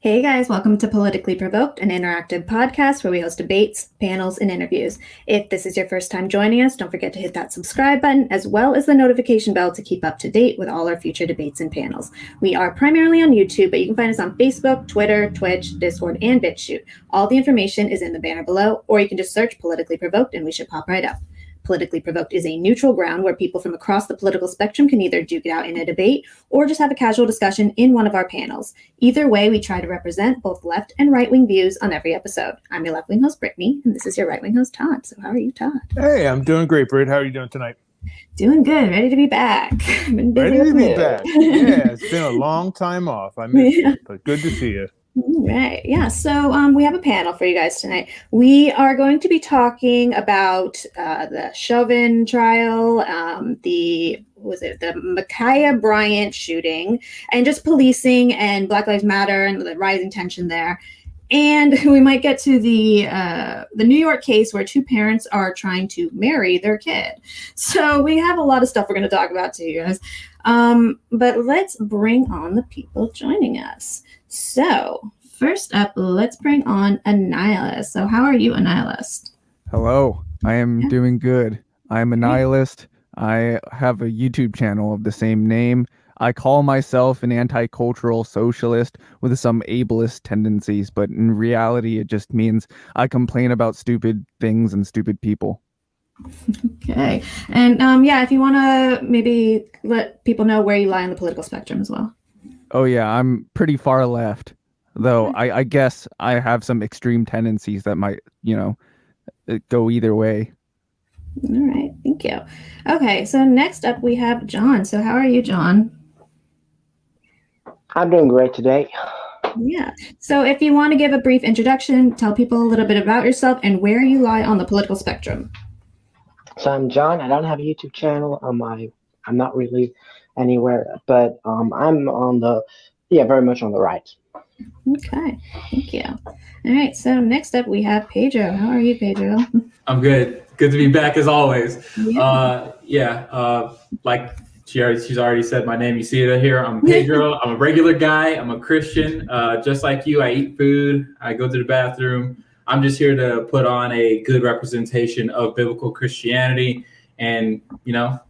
Hey guys, welcome to Politically Provoked, an interactive podcast where we host debates, panels, and interviews. If this is your first time joining us, don't forget to hit that subscribe button as well as the notification bell to keep up to date with all our future debates and panels. We are primarily on YouTube, but you can find us on Facebook, Twitter, Twitch, Discord, and BitChute. All the information is in the banner below, or you can just search Politically Provoked and we should pop right up. Politically Provoked is a neutral ground where people from across the political spectrum can either duke it out in a debate or just have a casual discussion in one of our panels. Either way, we try to represent both left and right-wing views on every episode. I'm your left-wing host, Brittany, and this is your right-wing host, Todd. So how are you, Todd? Hey, I'm doing great, Britt. How are you doing tonight? Doing good. Ready to be back. Been busy Ready to be back. Yeah, it's been a long time off. I missed you, but good to see you. Right. Yeah. So we have a panel for you guys tonight. We are going to be talking about the Chauvin trial, the Ma'Khia Bryant shooting, and just policing and Black Lives Matter and the rising tension there. And we might get to the New York case where two parents are trying to marry their kid. So we have a lot of stuff we're going to talk about to you guys. But let's bring on the people joining us. So first up, let's bring on Annihilist. So how are you, Annihilist? Hello, I am doing good. I'm Annihilist. I have a YouTube channel of the same name. I call myself an anti-cultural socialist with some ableist tendencies, but in reality, it just means I complain about stupid things and stupid people. Okay. And if you want to maybe let people know where you lie on the political spectrum as well. Oh yeah, I'm pretty far left, though. I guess I have some extreme tendencies that might, go either way. All right, thank you. Okay, so next up we have John. So how are you, John? I'm doing great today. Yeah. So if you want to give a brief introduction, tell people a little bit about yourself and where you lie on the political spectrum. So I'm John. I don't have a YouTube channel. I'm not really anywhere, but I'm on very much on the right. Okay, thank you. All right, so next up we have Pedro. How are you, Pedro? I'm good. Good to be back as always. Like she's already said my name. You see it here. I'm Pedro. I'm a regular guy. I'm a Christian. Just like you, I eat food. I go to the bathroom. I'm just here to put on a good representation of biblical Christianity and,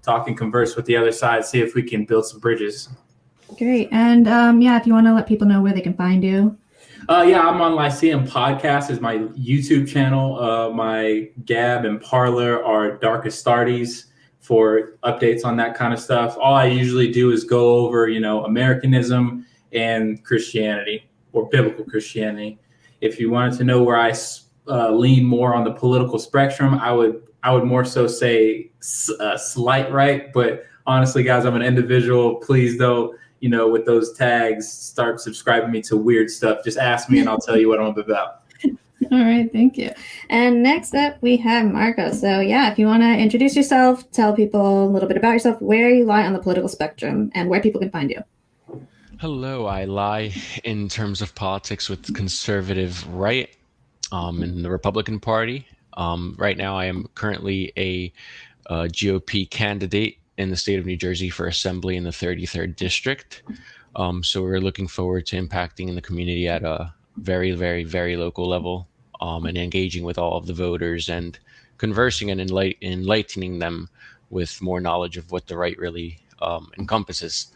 talk and converse with the other side, see if we can build some bridges. Great. And if you want to let people know where they can find you. I'm on Lyceum Podcast is my YouTube channel. My Gab and Parler are Darkest Starties for updates on that kind of stuff. All I usually do is go over, Americanism and Christianity or biblical Christianity. If you wanted to know where I lean more on the political spectrum, I would more so say slight right. But honestly, guys, I'm an individual. Please don't, with those tags, start subscribing me to weird stuff. Just ask me and I'll tell you what I'm about. All right, thank you. And next up, we have Marco. So if you want to introduce yourself, tell people a little bit about yourself, where you lie on the political spectrum, and where people can find you. Hello, I lie in terms of politics with the conservative right in the Republican Party. Right now, I am currently a GOP candidate in the state of New Jersey for Assembly in the 33rd District. So we're looking forward to impacting in the community at a very, very, very local level and engaging with all of the voters and conversing and enlightening them with more knowledge of what the right really encompasses.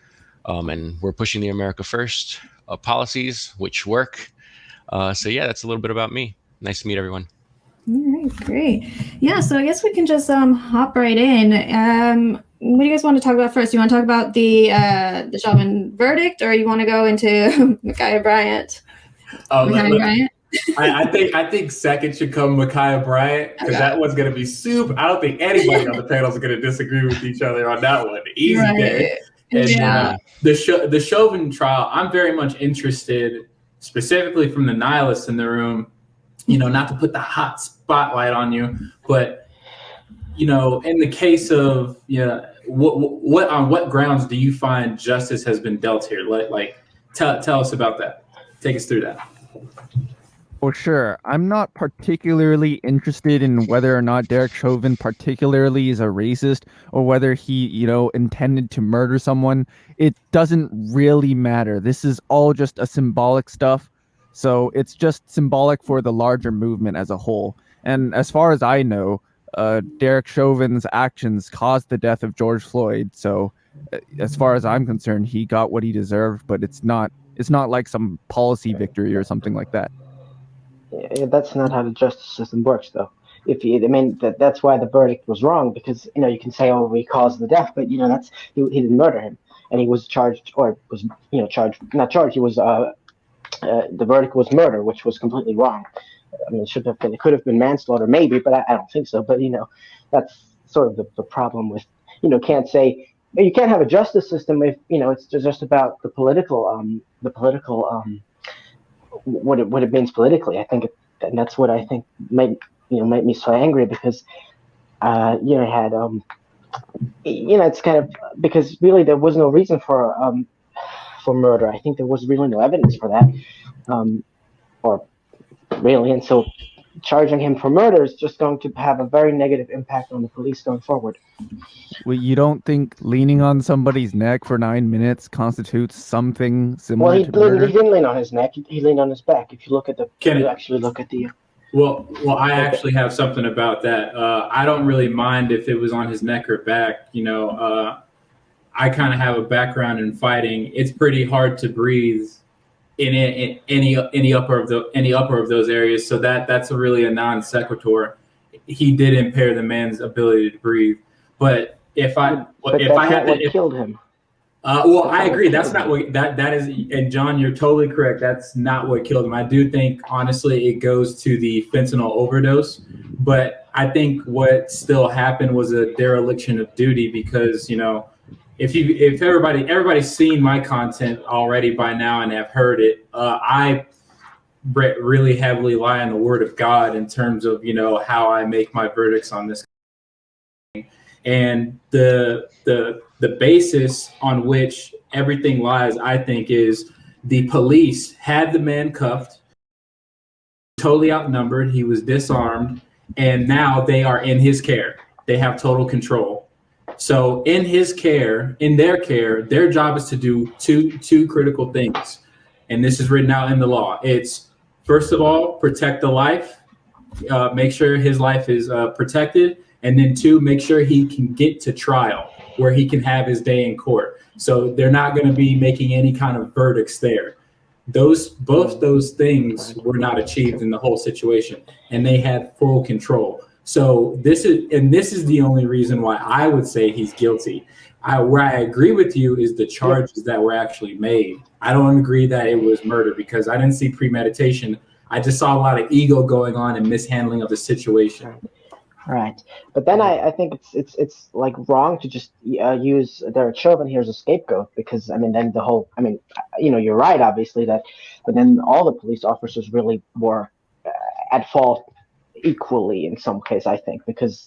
And we're pushing the America First policies, which work. That's a little bit about me. Nice to meet everyone. All right, great. Yeah, so I guess we can just hop right in. What do you guys want to talk about first? You want to talk about the Chauvin verdict, or you want to go into Ma'Khia Bryant? Bryant? I think second should come Ma'Khia Bryant, because that one's going to be super. I don't think anybody on the panel is going to disagree with each other on that one. Easy day. And the Chauvin trial, I'm very much interested, specifically from the nihilists in the room, not to put the hot spotlight on you, but in the case of what on what grounds do you find justice has been dealt here? Tell us about that. Take us through that. Well, sure. I'm not particularly interested in whether or not Derek Chauvin particularly is a racist or whether he, intended to murder someone. It doesn't really matter. This is all just a symbolic stuff. So it's just symbolic for the larger movement as a whole. And as far as I know, Derek Chauvin's actions caused the death of George Floyd. So as far as I'm concerned, he got what he deserved, but it's not like some policy victory or something like that. Yeah, that's not how the justice system works, though. That's why the verdict was wrong, because you can say, oh, he caused the death, but he didn't murder him, and he was charged, or was charged, not charged. He was the verdict was murder, which was completely wrong. I mean, it could have been manslaughter, maybe, but I don't think so. But that's sort of the problem with can't say you can't have a justice system if it's just about the political what it means politically. I think and that's what I think made me so angry, because had it's kind of because really there was no reason for murder. I think there was really no evidence for that, or really, and so charging him for murder is just going to have a very negative impact on the police going forward. Well, you don't think leaning on somebody's neck for 9 minutes constitutes something similar to murder? He didn't lean on his neck. He leaned on his back. If you look at the, Well, I actually have something about that. I don't really mind if it was on his neck or back. I kind of have a background in fighting. It's pretty hard to breathe in any upper of those areas. So that's really a non sequitur. He did impair the man's ability to breathe. But if I had to, killed him. I agree. That's not what that is. And John, you're totally correct. That's not what killed him. I do think, honestly, it goes to the fentanyl overdose. But I think what still happened was a dereliction of duty, because if everybody's seen my content already by now and have heard it, I really heavily rely on the word of God in terms of how I make my verdicts on this. And the basis on which everything lies, I think, is the police had the man cuffed, totally outnumbered. He was disarmed, and now they are in his care. They have total control. So in their care, their job is to do two critical things. And this is written out in the law. It's, first of all, protect the life, make sure his life is protected. And then 2, make sure he can get to trial where he can have his day in court. So they're not going to be making any kind of verdicts there. Both those things were not achieved in the whole situation, and they had full control. So this is the only reason why I would say he's guilty. Where I agree with you is the charges that were actually made. I don't agree that it was murder, because I didn't see premeditation. I just saw a lot of ego going on and mishandling of the situation. Right, but then I think it's like wrong to just use Derek Chauvin here as a scapegoat, because then the whole you're right, obviously, but then all the police officers really were at fault equally in some case, I think, because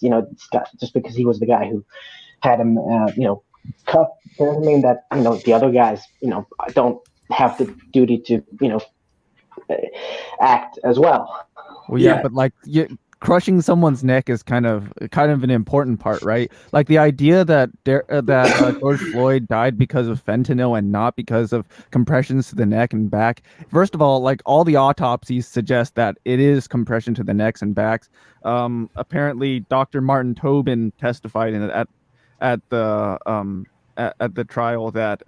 just because he was the guy who had him cuffed doesn't mean that the other guys don't have the duty to act as well. Well, yeah, but crushing someone's neck is kind of an important part, right? Like the idea that George Floyd died because of fentanyl and not because of compressions to the neck and back. First of all, like all the autopsies suggest that it is compression to the necks and backs. Apparently, Dr. Martin Tobin testified at the trial that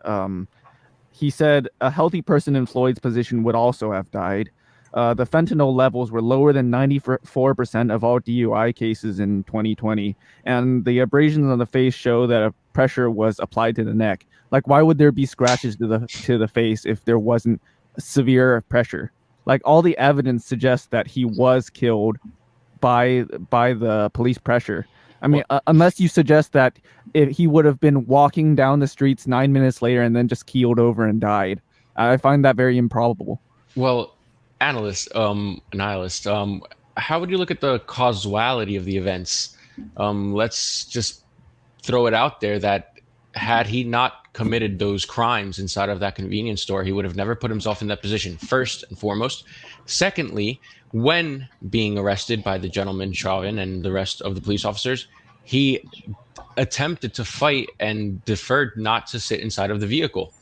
he said a healthy person in Floyd's position would also have died. The fentanyl levels were lower than 94% of all DUI cases in 2020, and the abrasions on the face show that a pressure was applied to the neck. Like, why would there be scratches to the face if there wasn't severe pressure? Like, all the evidence suggests that he was killed by the police pressure. I mean, unless you suggest that he would have been walking down the streets 9 minutes later and then just keeled over and died. I find that very improbable. Well, nihilist, how would you look at the causality of the events? Let's just throw it out there that had he not committed those crimes inside of that convenience store, he would have never put himself in that position, first and foremost. Secondly, when being arrested by the gentleman Chauvin and the rest of the police officers, he attempted to fight and deferred not to sit inside of the vehicle.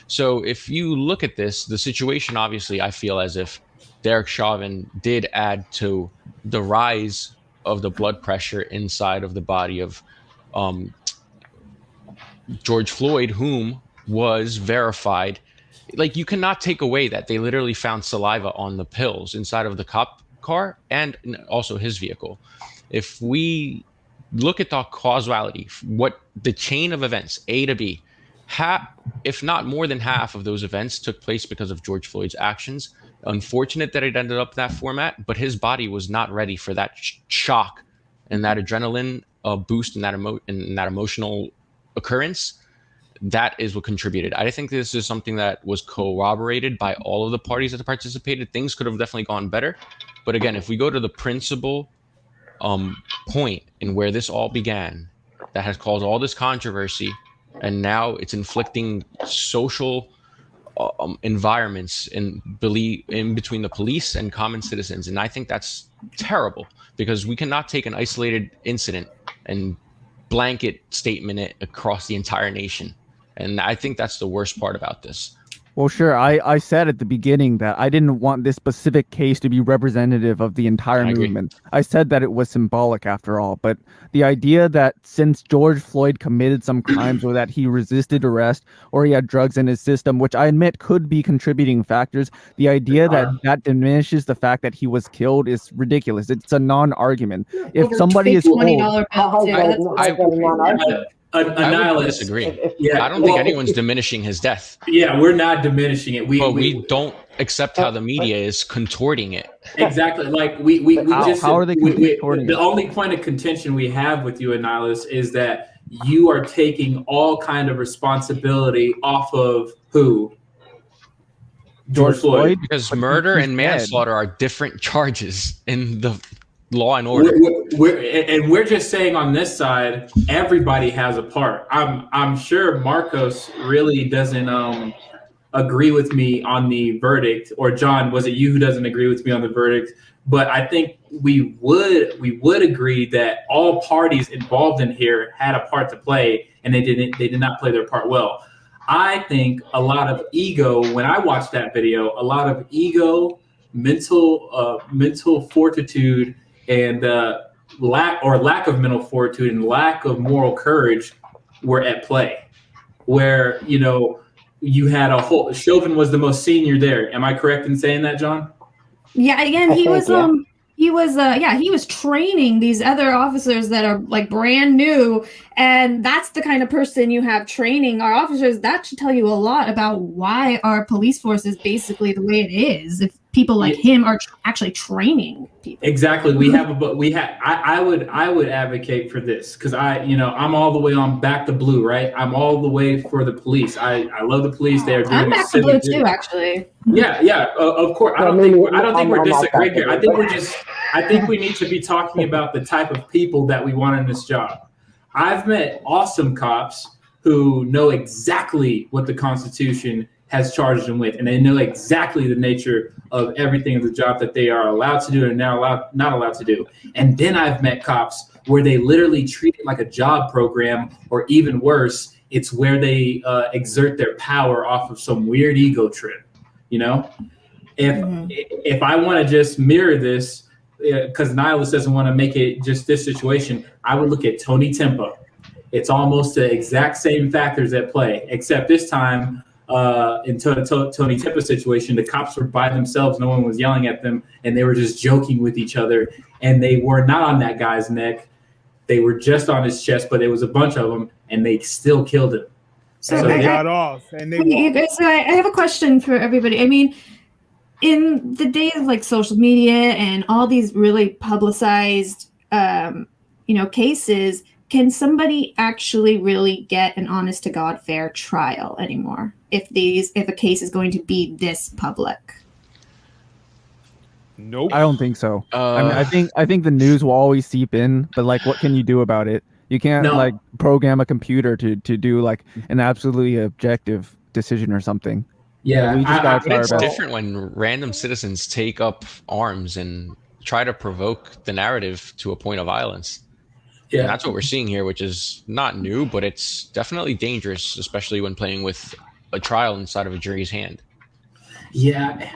So if you look at this, the situation, obviously, I feel as if Derek Chauvin did add to the rise of the blood pressure inside of the body of George Floyd, whom was verified. Like, you cannot take away that they literally found saliva on the pills inside of the cop car and also his vehicle. If we look at the causality, what the chain of events, A to B, if not more than half of those events took place because of George Floyd's actions. Unfortunate that it ended up in that format, but his body was not ready for that shock and that adrenaline boost and that emotional occurrence. That is what contributed. I think this is something that was corroborated by all of the parties that participated. Things could have definitely gone better. But again, if we go to the principal point in where this all began, that has caused all this controversy, and now it's inflicting social environments in between the police and common citizens. And I think that's terrible, because we cannot take an isolated incident and blanket statement it across the entire nation. And I think that's the worst part about this. Well, sure. I said at the beginning that I didn't want this specific case to be representative of the entire movement. I said that it was symbolic after all. But the idea that since George Floyd committed some crimes or that he resisted arrest or he had drugs in his system, which I admit could be contributing factors, the idea that diminishes the fact that he was killed is ridiculous. It's a non-argument. If somebody is $20 I would disagree. I don't think anyone's diminishing his death. Yeah, we're not diminishing it. We don't accept how the media is contorting it. Exactly. Like we just how are they contorting the only point of contention we have with you, Annihilus, is that you are taking all kind of responsibility off of who? George Floyd. Because murder and manslaughter are different charges in the law and order. We're just saying on this side, everybody has a part. I'm sure Marcos really doesn't agree with me on the verdict, or John, was it you who doesn't agree with me on the verdict? But I think we would agree that all parties involved in here had a part to play, and they did not play their part well. I think a lot of ego, when I watched that video, a lot of ego, mental fortitude, and lack of mental fortitude and lack of moral courage were at play. Where, you had a whole, Chauvin was the most senior there. Am I correct in saying that, John? Yeah, again, he was training these other officers that are like brand new, and that's the kind of person you have training our officers. That should tell you a lot about why our police force is basically the way it is. If people like him are actually training people. Exactly. I would advocate for this, because I'm all the way on back to blue, right? I'm all the way for the police. I love the police. They are doing I'm back to blue too, actually. Yeah. Of course. I don't think we're disagreeing here. I think we need to be talking about the type of people that we want in this job. I've met awesome cops who know exactly what the Constitution has charged them with, and they know exactly the nature of everything of the job that they are allowed to do and not allowed to do. And then I've met cops where they literally treat it like a job program, or even worse, it's where they exert their power off of some weird ego trip. If I want to just mirror this, because Nihilus doesn't want to make it just this situation, I would look at Tony Timpa. It's almost the exact same factors at play, except this time in Tony Timpa's situation, the cops were by themselves. No one was yelling at them, and they were just joking with each other. And they were not on that guy's neck. They were just on his chest, but it was a bunch of them, and they still killed him. So they got off, and they walked. So I have a question for everybody. I mean, in the days of like social media and all these really publicized, cases, can somebody actually really get an honest to God fair trial anymore if a case is going to be this public? Nope. I don't think so. I think the news will always seep in, but like, what can you do about it? You can't program a computer to do like an absolutely objective decision or something. Yeah, it's different when random citizens take up arms and try to provoke the narrative to a point of violence. Yeah, and that's what we're seeing here, which is not new, but it's definitely dangerous, especially when playing with a trial inside of a jury's hand. Yeah,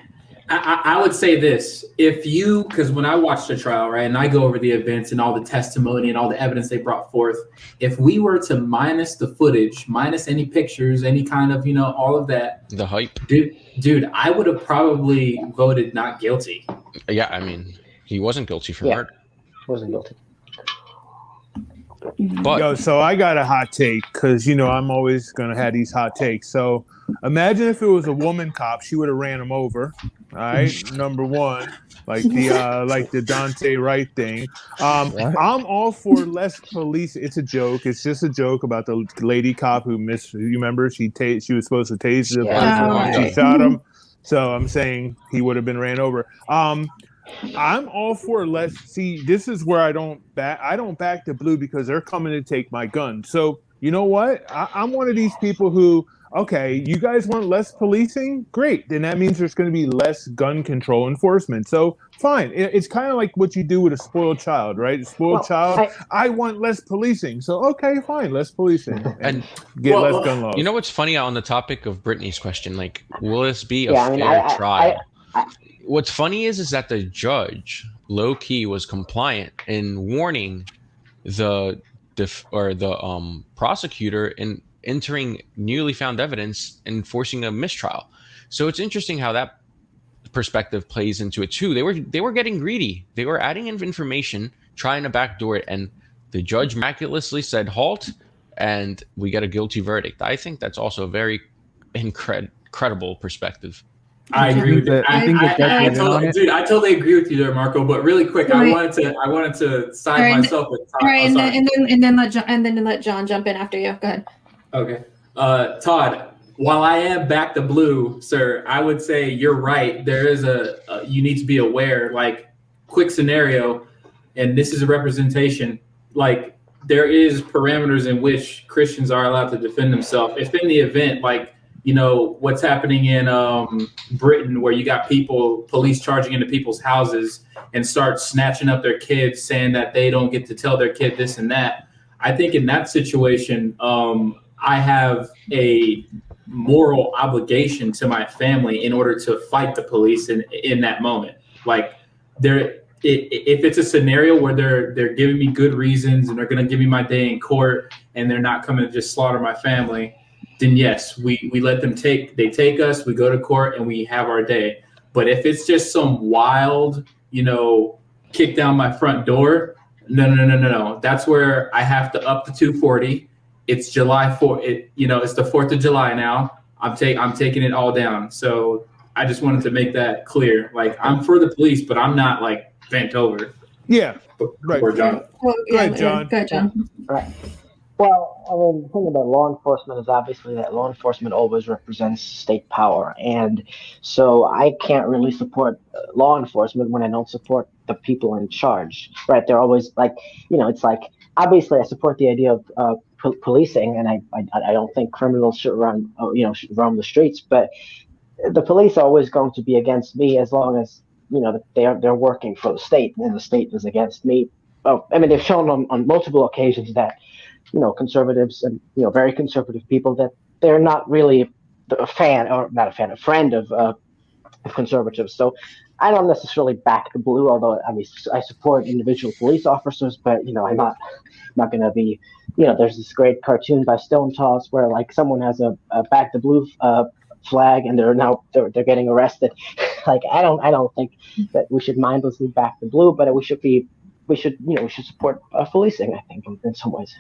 I would say this: because when I watched the trial, right, and I go over the events and all the testimony and all the evidence they brought forth, if we were to minus the footage, minus any pictures, any kind of, all of that, The hype. dude, I would have probably voted not guilty. Yeah, I mean, he wasn't guilty for murder. Wasn't guilty. But Yo, so I got a hot take because I'm always gonna have these hot takes. So imagine if it was a woman cop, she would have ran him over. All right, number one, like the Dante Wright thing. I'm all for less police. It's a joke. It's just a joke about the lady cop who missed. You remember she was supposed to tase the person. She shot him. So I'm saying he would have been ran over. I'm all for less. See, this is where I don't back the blue because they're coming to take my gun. So you know what? I'm one of these people who, okay, you guys want less policing? Great. Then that means there's going to be less gun control enforcement. So fine. It's kind of like what you do with a spoiled child, right? A spoiled child. I want less policing. So okay, fine, less policing and get less gun laws. You know what's funny on the topic of Brittany's question? Like, will this be a fair trial? What's funny is that the judge, low key, was compliant in warning the prosecutor in entering newly found evidence and forcing a mistrial. So it's interesting how that perspective plays into it too. They were getting greedy. They were adding in information, trying to backdoor it, and the judge miraculously said halt, and we get a guilty verdict. I think that's also a very incredible perspective. I agree with that. I totally agree with you there, Marco. But really quick, I wanted to side myself with Todd. All right, and then let John jump in after you. Go ahead. Okay, Todd. While I am back to blue, sir, I would say you're right. There is you need to be aware. Like, quick scenario, and this is a representation. Like, there is parameters in which Christians are allowed to defend themselves. If in the event, like, what's happening in Britain, where you got police charging into people's houses and start snatching up their kids, saying that they don't get to tell their kid this and that. I think in that situation, I have a moral obligation to my family in order to fight the police in that moment. Like, if it's a scenario where they're giving me good reasons and they're going to give me my day in court and they're not coming to just slaughter my family, then yes, we let them take us, we go to court and we have our day. But if it's just some wild, kick down my front door, no. That's where I have to up the 240. It's July 4th. It's the 4th of July now. I'm taking it all down. So I just wanted to make that clear. Like, I'm for the police, but I'm not like bent over. Yeah. Right. John. Well, Go ahead, John. Go ahead, John. Right. Well, I mean, the thing about law enforcement is obviously that law enforcement always represents state power. And so I can't really support law enforcement when I don't support the people in charge, right? They're always like, it's like, obviously I support the idea of policing, and I don't think criminals should run the streets, but the police are always going to be against me as long as, they're working for the state and the state is against me. Oh, I mean, they've shown on multiple occasions that, conservatives and, very conservative people, that they're not really a friend of conservatives. So I don't necessarily back the blue, although I support individual police officers, but, I'm not going to be, there's this great cartoon by Stone Toss where like someone has a back the blue flag and they're getting arrested. Like, I don't think that we should mindlessly back the blue, but we should support policing, I think, in some ways.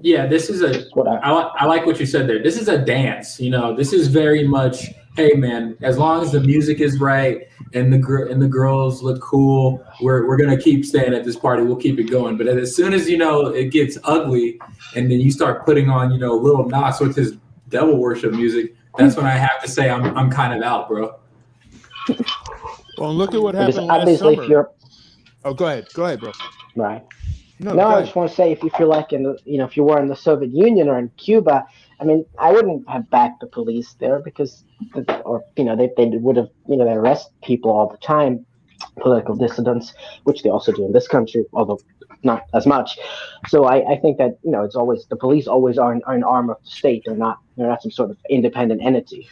Yeah, this is I like what you said there. This is a dance, this is very much, hey man, as long as the music is right and the girls look cool, we're going to keep staying at this party. We'll keep it going. But as soon as, it gets ugly and then you start putting on, Lil Nas with his devil worship music, that's when I have to say I'm kind of out, bro. Well, look at what happened last summer. Go ahead, bro. Right. No, I just want to say, if you feel like if you were in the Soviet Union or in Cuba, I mean, I wouldn't have backed the police there because, they would have, they arrest people all the time, political dissidents, which they also do in this country, although not as much. So I think that, it's always, the police always are an arm of the state. They're not some sort of independent entity.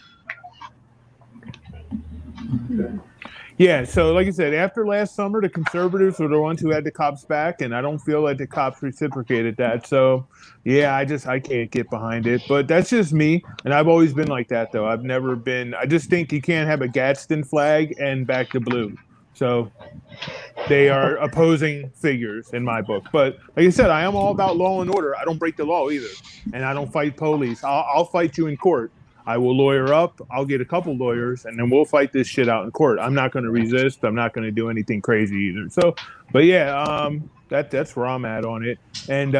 Yeah, so like I said, after last summer, the conservatives were the ones who had the cops back, and I don't feel like the cops reciprocated that. So, yeah, I can't get behind it. But that's just me, and I've always been like that, though. I've never been. I just think you can't have a Gadsden flag and back to blue. So they are opposing figures in my book. But like I said, I am all about law and order. I don't break the law either, and I don't fight police. I'll fight you in court. I will lawyer up. I'll get a couple lawyers, and then we'll fight this shit out in court. I'm not going to resist. I'm not going to do anything crazy either. So, but yeah, that's where I'm at on it. And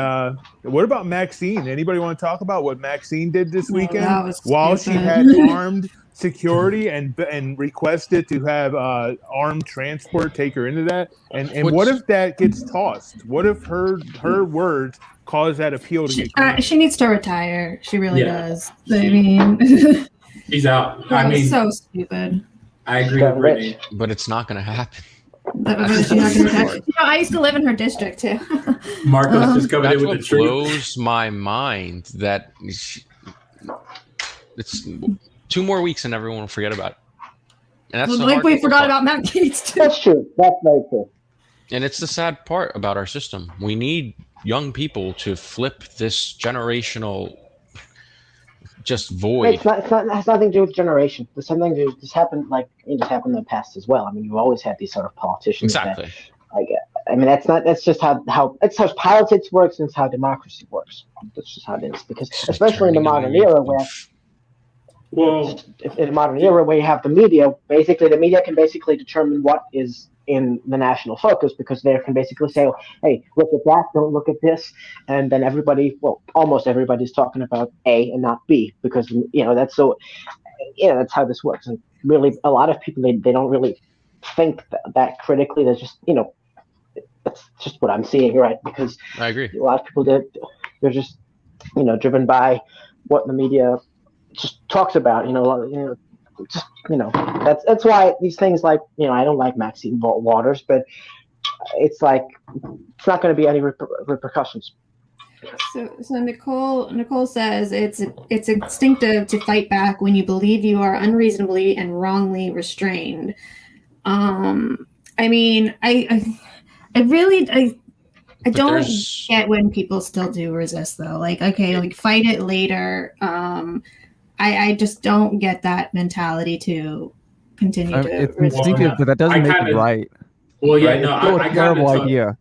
what about Maxine? Anybody want to talk about what Maxine did this weekend while she had armed security and requested to have armed transport take her into that? And what if that gets tossed? What if her words cause that appeal to get she needs to retire. She really does. I mean, she's out. I mean, so stupid. I agree with Brittany, but it's not going to happen. I used to live in her district too. Marcos just coming in with the truth. Blows my mind that it's 2 more weeks and everyone will forget about it. And that's like we forgot about Matt Gaetz too. That's true. That's very true. And it's the sad part about our system. We need young people to flip this generational just void. It has nothing to do with generation. There's something to do. This happened in the past as well. I mean, you've always had these sort of politicians. Exactly. That's just how politics works, and it's how democracy works. That's just how it is. Because especially in the modern era where you have the media, basically the media can basically determine what is in the national focus, because they can basically say, hey, look at that, don't look at this, and then almost everybody's talking about A and not B, because that's how this works. And really, a lot of people they don't really think that critically. They're just that's just what I'm seeing, right? Because I agree. A lot of people they're just driven by what the media just talks about. That's why these things I don't like Maxine Waters, but it's not going to be any repercussions. So Nicole says it's instinctive to fight back when you believe you are unreasonably and wrongly restrained. I mean, I don't get when people still do resist though. Fight it later. I just don't get that mentality to continue to. It's instinctive, but that doesn't make it right. Well, yeah, right? no, I terrible idea.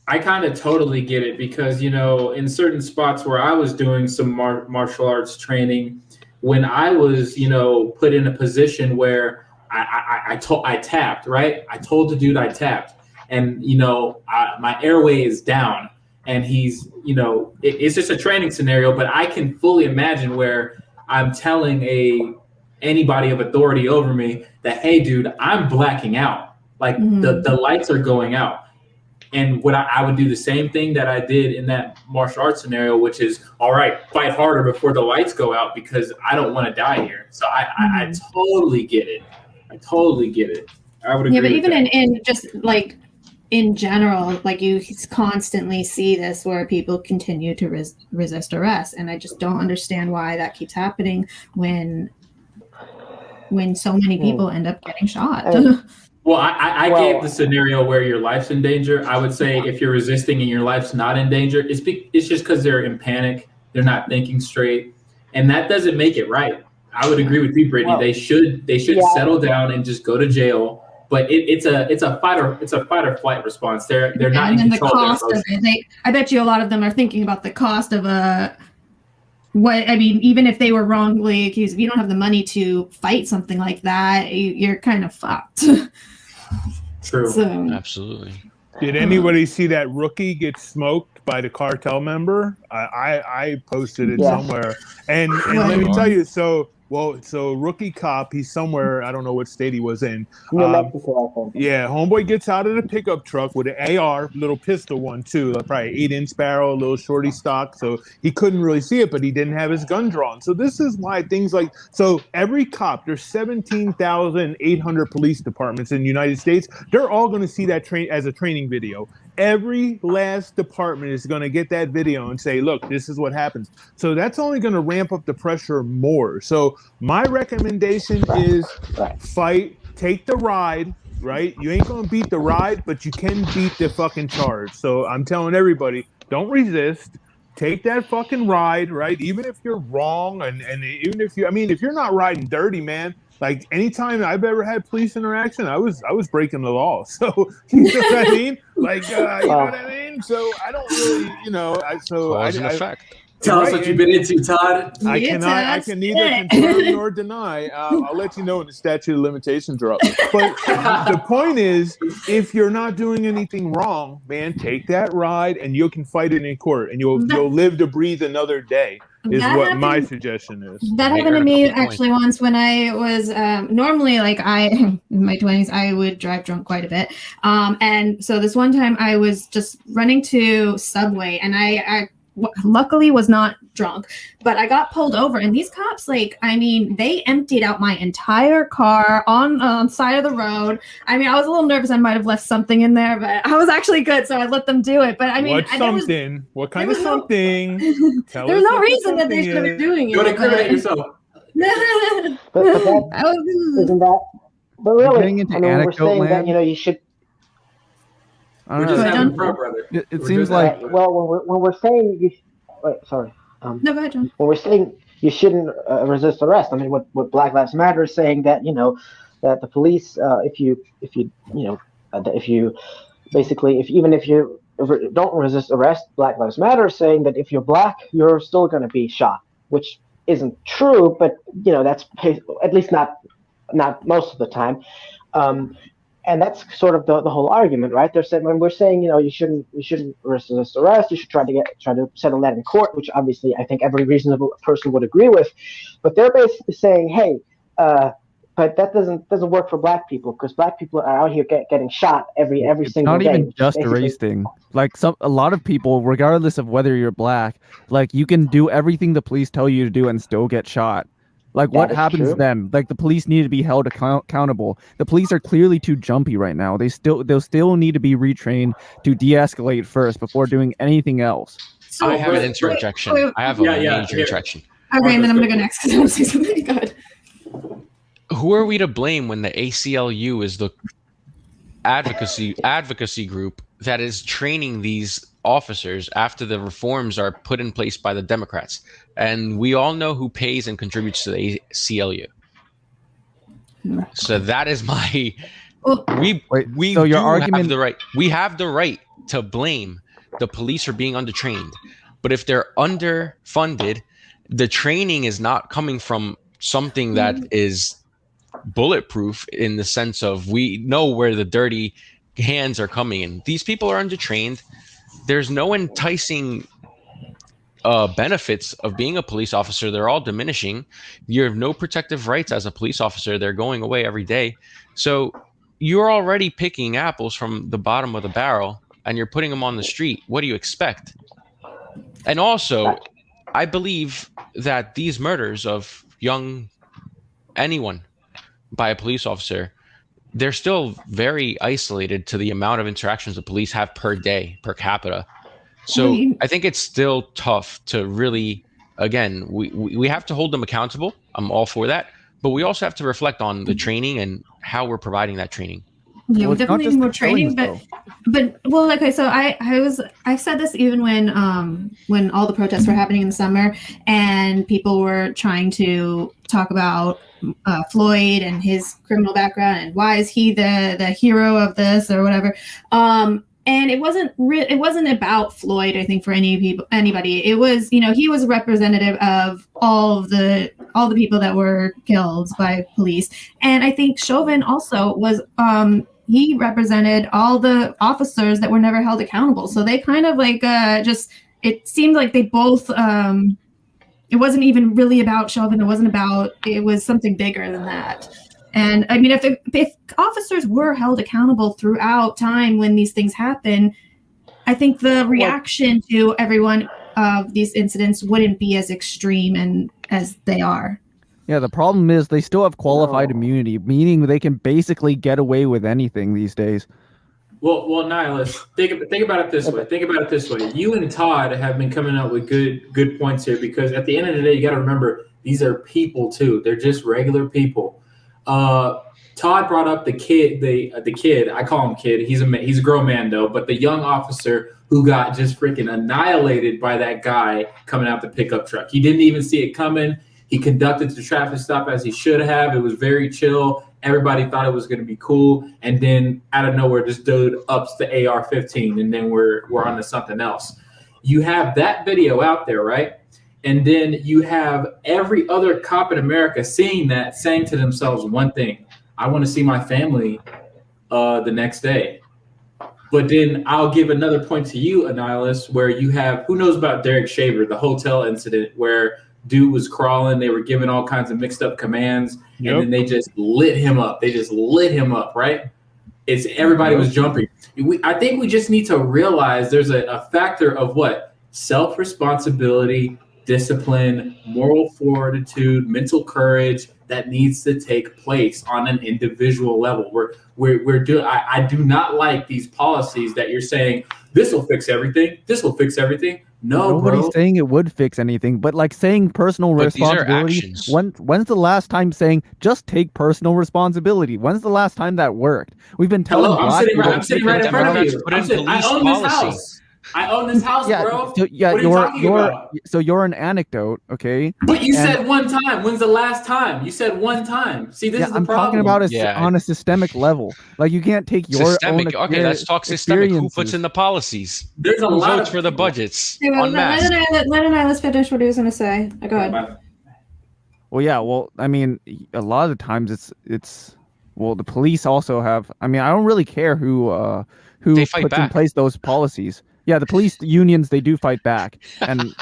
I kind of totally get it, because in certain spots where I was doing some martial arts training, when I was put in a position where I tapped, right? I told the dude I tapped, and my airway is down, and he's it's just a training scenario, but I can fully imagine where I'm telling anybody of authority over me that, hey, dude, I'm blacking out. The lights are going out. And what I would do the same thing that I did in that martial arts scenario, which is, all right, fight harder before the lights go out, because I don't want to die here. So I totally get it. I totally get it. I would agree. Yeah, but even in just in general, you constantly see this where people continue to resist arrest, and I just don't understand why that keeps happening when so many people end up getting shot. Well, I gave the scenario where your life's in danger. I would say if you're resisting and your life's not in danger, it's just because they're in panic, they're not thinking straight, and that doesn't make it right. I would agree with you, Brittany. They should settle down and just go to jail. But it's a fight or flight response. They're not in control. The cost of it. I bet you a lot of them are thinking about the cost of even if they were wrongly accused, if you don't have the money to fight something like that, you're kind of fucked. True. Absolutely. Did anybody see that rookie get smoked by the cartel member? I posted it somewhere, and let me tell you, so rookie cop, he's somewhere, I don't know what state he was in. Homeboy gets out of the pickup truck with an AR, little pistol one too, probably 8-inch barrel, a little shorty stock, so he couldn't really see it, but he didn't have his gun drawn. So this is why every cop, there's 17,800 police departments in the United States, they're all going to see that as a training video. Every last department is going to get that video and say, look, this is what happens. So that's only going to ramp up the pressure more. So my recommendation is fight take the ride, right? You ain't gonna beat the ride, but you can beat the fucking charge. So I'm telling everybody, don't resist. Take that fucking ride, right? Even if you're wrong, and even if if you're not riding dirty, man. Like anytime I've ever had police interaction, I was breaking the law. So you know what I mean? Like you know what I mean? So I don't really, Cause and effect. Tell us what you've been into, Todd. I can neither confirm nor deny. I'll let you know when the statute of limitations are up. But the point is, if you're not doing anything wrong, man, take that ride and you can fight it in court and you'll live to breathe another day. Is what my suggestion is. That happened to me actually once when I was normally like in my 20s, I would drive drunk quite a bit. And so this one time I was just running to Subway and I luckily was not drunk, but I got pulled over and these cops, they emptied out my entire car on the side of the road. I mean, I was a little nervous. I might have left something in there, but I was actually good. So I let them do it. But I mean, what kind of something? There's no reason that they should be doing it. Don't incriminate yourself. But isn't that? But really, we're saying that you should. We're just having fun, brother. It seems like when we're saying you. Wait, sorry. No, go ahead, John. When we're saying you shouldn't resist arrest, I mean, what Black Lives Matter is saying that that the police, if you don't resist arrest, Black Lives Matter is saying that if you're black, you're still going to be shot, which isn't true, but that's at least not most of the time. And that's sort of the whole argument, right? They're saying when we're saying you shouldn't resist arrest, you should try to settle that in court, which obviously I think every reasonable person would agree with. But they're basically saying, hey, but that doesn't work for black people because black people are out here getting shot every single day. Not even just a race thing. Like a lot of people, regardless of whether you're black, like you can do everything the police tell you to do and still get shot. Like what happens then? Like the police need to be held accountable. The police are clearly too jumpy right now. They'll still need to be retrained to de-escalate first before doing anything else. So, I have an interjection. I have a major interjection. Okay, and then I'm gonna go next because I want to say something good. Who are we to blame when the ACLU is the advocacy group that is training these officers after the reforms are put in place by the Democrats? And we all know who pays and contributes to the ACLU. So that is my. We so your argument have the right. We have the right to blame the police for being undertrained, but if they're underfunded, the training is not coming from something that is bulletproof in the sense of we know where the dirty hands are coming in. These people are undertrained. There's no enticing benefits of being a police officer. They're all diminishing. You have no protective rights as a police officer. They're going away every day. So you're already picking apples from the bottom of the barrel and you're putting them on the street. What do you expect? And also, I believe that these murders of anyone by a police officer, they're still very isolated to the amount of interactions the police have per day, per capita. So I think it's still tough to really, again, we have to hold them accountable. I'm all for that. But we also have to reflect on the training and how we're providing that training. Yeah, we definitely need more training, but okay. So I've said this even when all the protests were happening in the summer and people were trying to talk about Floyd and his criminal background and why is he the hero of this or whatever. And it wasn't about Floyd, I think, for anybody. It was, he was representative of all the people that were killed by police. And I think Chauvin also was, he represented all the officers that were never held accountable. So they kind of it seemed like they both, it wasn't even really about Chauvin. It was something bigger than that. And I mean, if officers were held accountable throughout time when these things happen, I think the reaction to every one of these incidents wouldn't be as extreme as they are. Yeah, the problem is they still have qualified immunity, meaning they can basically get away with anything these days. Well, Nihilus, think about it this way. Think about it this way. You and Todd have been coming up with good points here because at the end of the day, you got to remember these are people too. They're just regular people. Todd brought up the kid. The kid. I call him kid. He's a grown man though. But the young officer who got just freaking annihilated by that guy coming out the pickup truck. He didn't even see it coming. He conducted the traffic stop as he should have. It was very chill. Everybody thought it was going to be cool, and then out of nowhere, this dude ups the AR-15, and then we're on to something else. You have that video out there, right? And then you have every other cop in America seeing that, saying to themselves one thing: I want to see my family the next day. But then I'll give another point to you, Annihilus, where you have, who knows about Derek Shaver, the hotel incident where dude was crawling, they were giving all kinds of mixed up commands, and then they just lit him up. They just lit him up, right? Everybody was jumping. I think we just need to realize there's a factor of what? Self-responsibility, discipline, moral fortitude, mental courage that needs to take place on an individual level. I do not like these policies that you're saying, this will fix everything. This will fix everything. No, nobody's saying it would fix anything, but like saying personal responsibility. When's the last time saying just take personal responsibility? When's the last time that worked? We've been telling. I'm sitting right in front of you. I own this house. I own this house, bro. So, yeah, what are you talking about? So you're an anecdote, okay? But you said one time. When's the last time? You said one time. See, this is the I'm problem. talking about on a systemic level. Like you can't take your systemic. Okay, let's talk systemic. Who puts in the policies? There's a lot of for the budgets. Let Annihilus finish what he was going to say. Go ahead. Well, yeah. Well, I mean, a lot of the times it's the police also have. I mean, I don't really care who puts in place those policies. Yeah, the police unions, they do fight back, and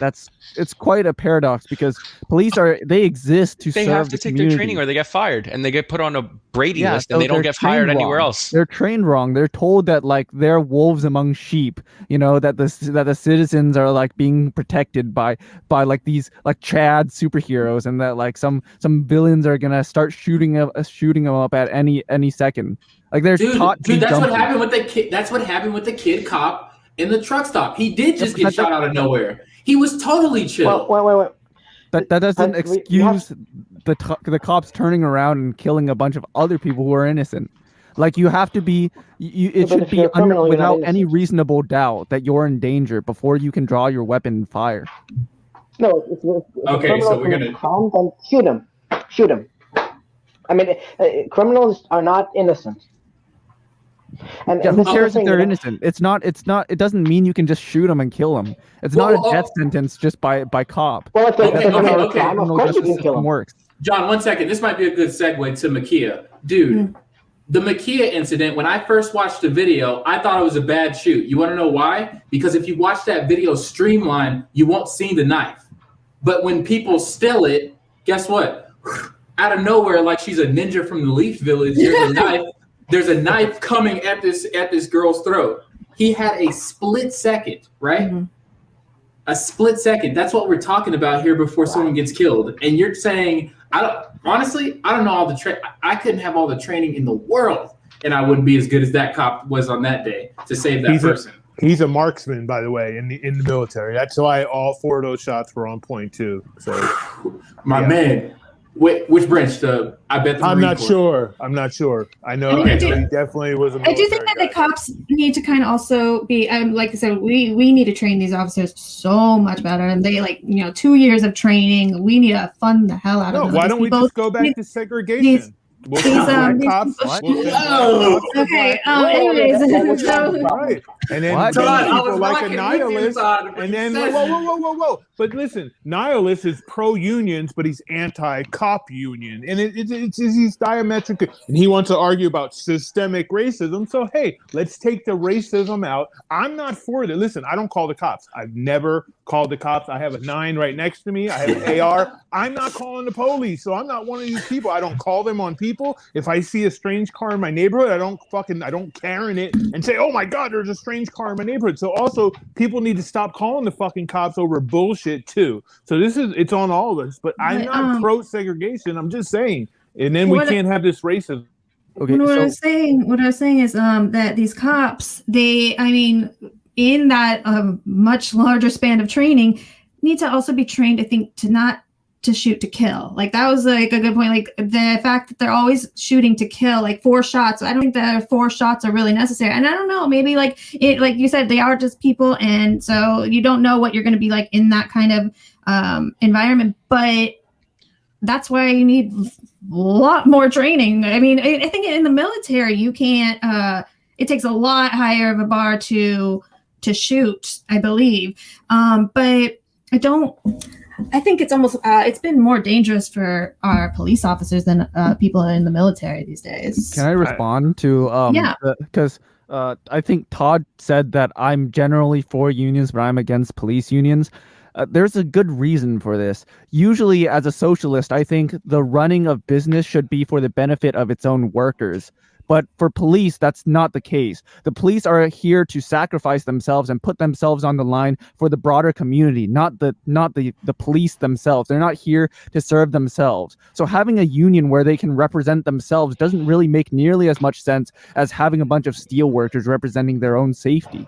it's quite a paradox because police exist to serve the community. They have to take their training or they get fired, and they get put on a Brady list, and they don't get hired anywhere else. They're trained wrong. They're told that like they're wolves among sheep. You know that the citizens are like being protected by like these like Chad superheroes, and that like some villains are gonna start shooting them up at any second. Like they're taught. Dude, that's what happened with the kid. That's what happened with the kid cop in the truck stop. He did just get shot out of nowhere. He was totally chill. Wait. That doesn't excuse the cops turning around and killing a bunch of other people who are innocent. Like you have to be, it should be without any reasonable doubt that you're in danger before you can draw your weapon and fire. No, it's okay. So we're gonna then shoot him. Shoot him. I mean, criminals are not innocent. And who cares if they're innocent? It's not. It doesn't mean you can just shoot them and kill them. It's not a death sentence just by cop. Well, okay. Of course you can kill them. Works. John, 1 second. This might be a good segue to Makia. Dude, the Makia incident, when I first watched the video, I thought it was a bad shoot. You want to know why? Because if you watch that video streamline, you won't see the knife. But when people still it, guess what? Out of nowhere, like she's a ninja from the Leaf Village, there's a knife. There's a knife coming at this girl's throat. He had a split second, right? Mm-hmm. A split second. That's what we're talking about here before someone gets killed. And you're saying, I don't know all the I couldn't have all the training in the world, and I wouldn't be as good as that cop was on that day to save that person. He's a marksman, by the way, in the military. That's why all 4 of those shots were on point too. So, my man. Which branch? I bet the I'm Marine not Corps. Sure. I'm not sure. I know. He definitely was a military I do think that the cops need to kind of also be, like I said, we need to train these officers so much better. And they 2 years of training. We need to fund the hell out of them. Why don't we just go back to segregation? Anyways, right. And then people like a nihilist, and then whoa. But listen, nihilist is pro-unions, but he's anti-cop union, and he's diametric, and he wants to argue about systemic racism. So hey, let's take the racism out. I'm not for it. Listen, I don't call the cops. I've never called the cops. I have a 9 right next to me. I have an AR. I'm not calling the police, so I'm not one of these people. I don't call them on people. If I see a strange car in my neighborhood, I don't Karen it and say, oh my God, there's a strange car in my neighborhood. So also people need to stop calling the fucking cops over bullshit too. So it's on all of us, but I'm not pro segregation. I'm just saying, and then we can't have this racism. Okay. What I was saying is that these cops, in that much larger span of training, need to also be trained, I think, to not to shoot to kill. Like that was like a good point. Like the fact that they're always shooting to kill, like 4 shots. I don't think that 4 shots are really necessary. And I don't know, maybe like it, like you said, they are just people, and so you don't know what you're going to be like in that kind of environment. But that's why you need a lot more training. I mean, I think in the military you can't. It takes a lot higher of a bar to shoot, I believe. But I think it's almost it's been more dangerous for our police officers than people in the military these days. Can I respond to because I think Todd said that I'm generally for unions, but I'm against police unions. There's a good reason for this. Usually, as a socialist, I think the running of business should be for the benefit of its own workers. But for police, that's not the case. The police are here to sacrifice themselves and put themselves on the line for the broader community, not the police themselves. They're not here to serve themselves. So having a union where they can represent themselves doesn't really make nearly as much sense as having a bunch of steel workers representing their own safety.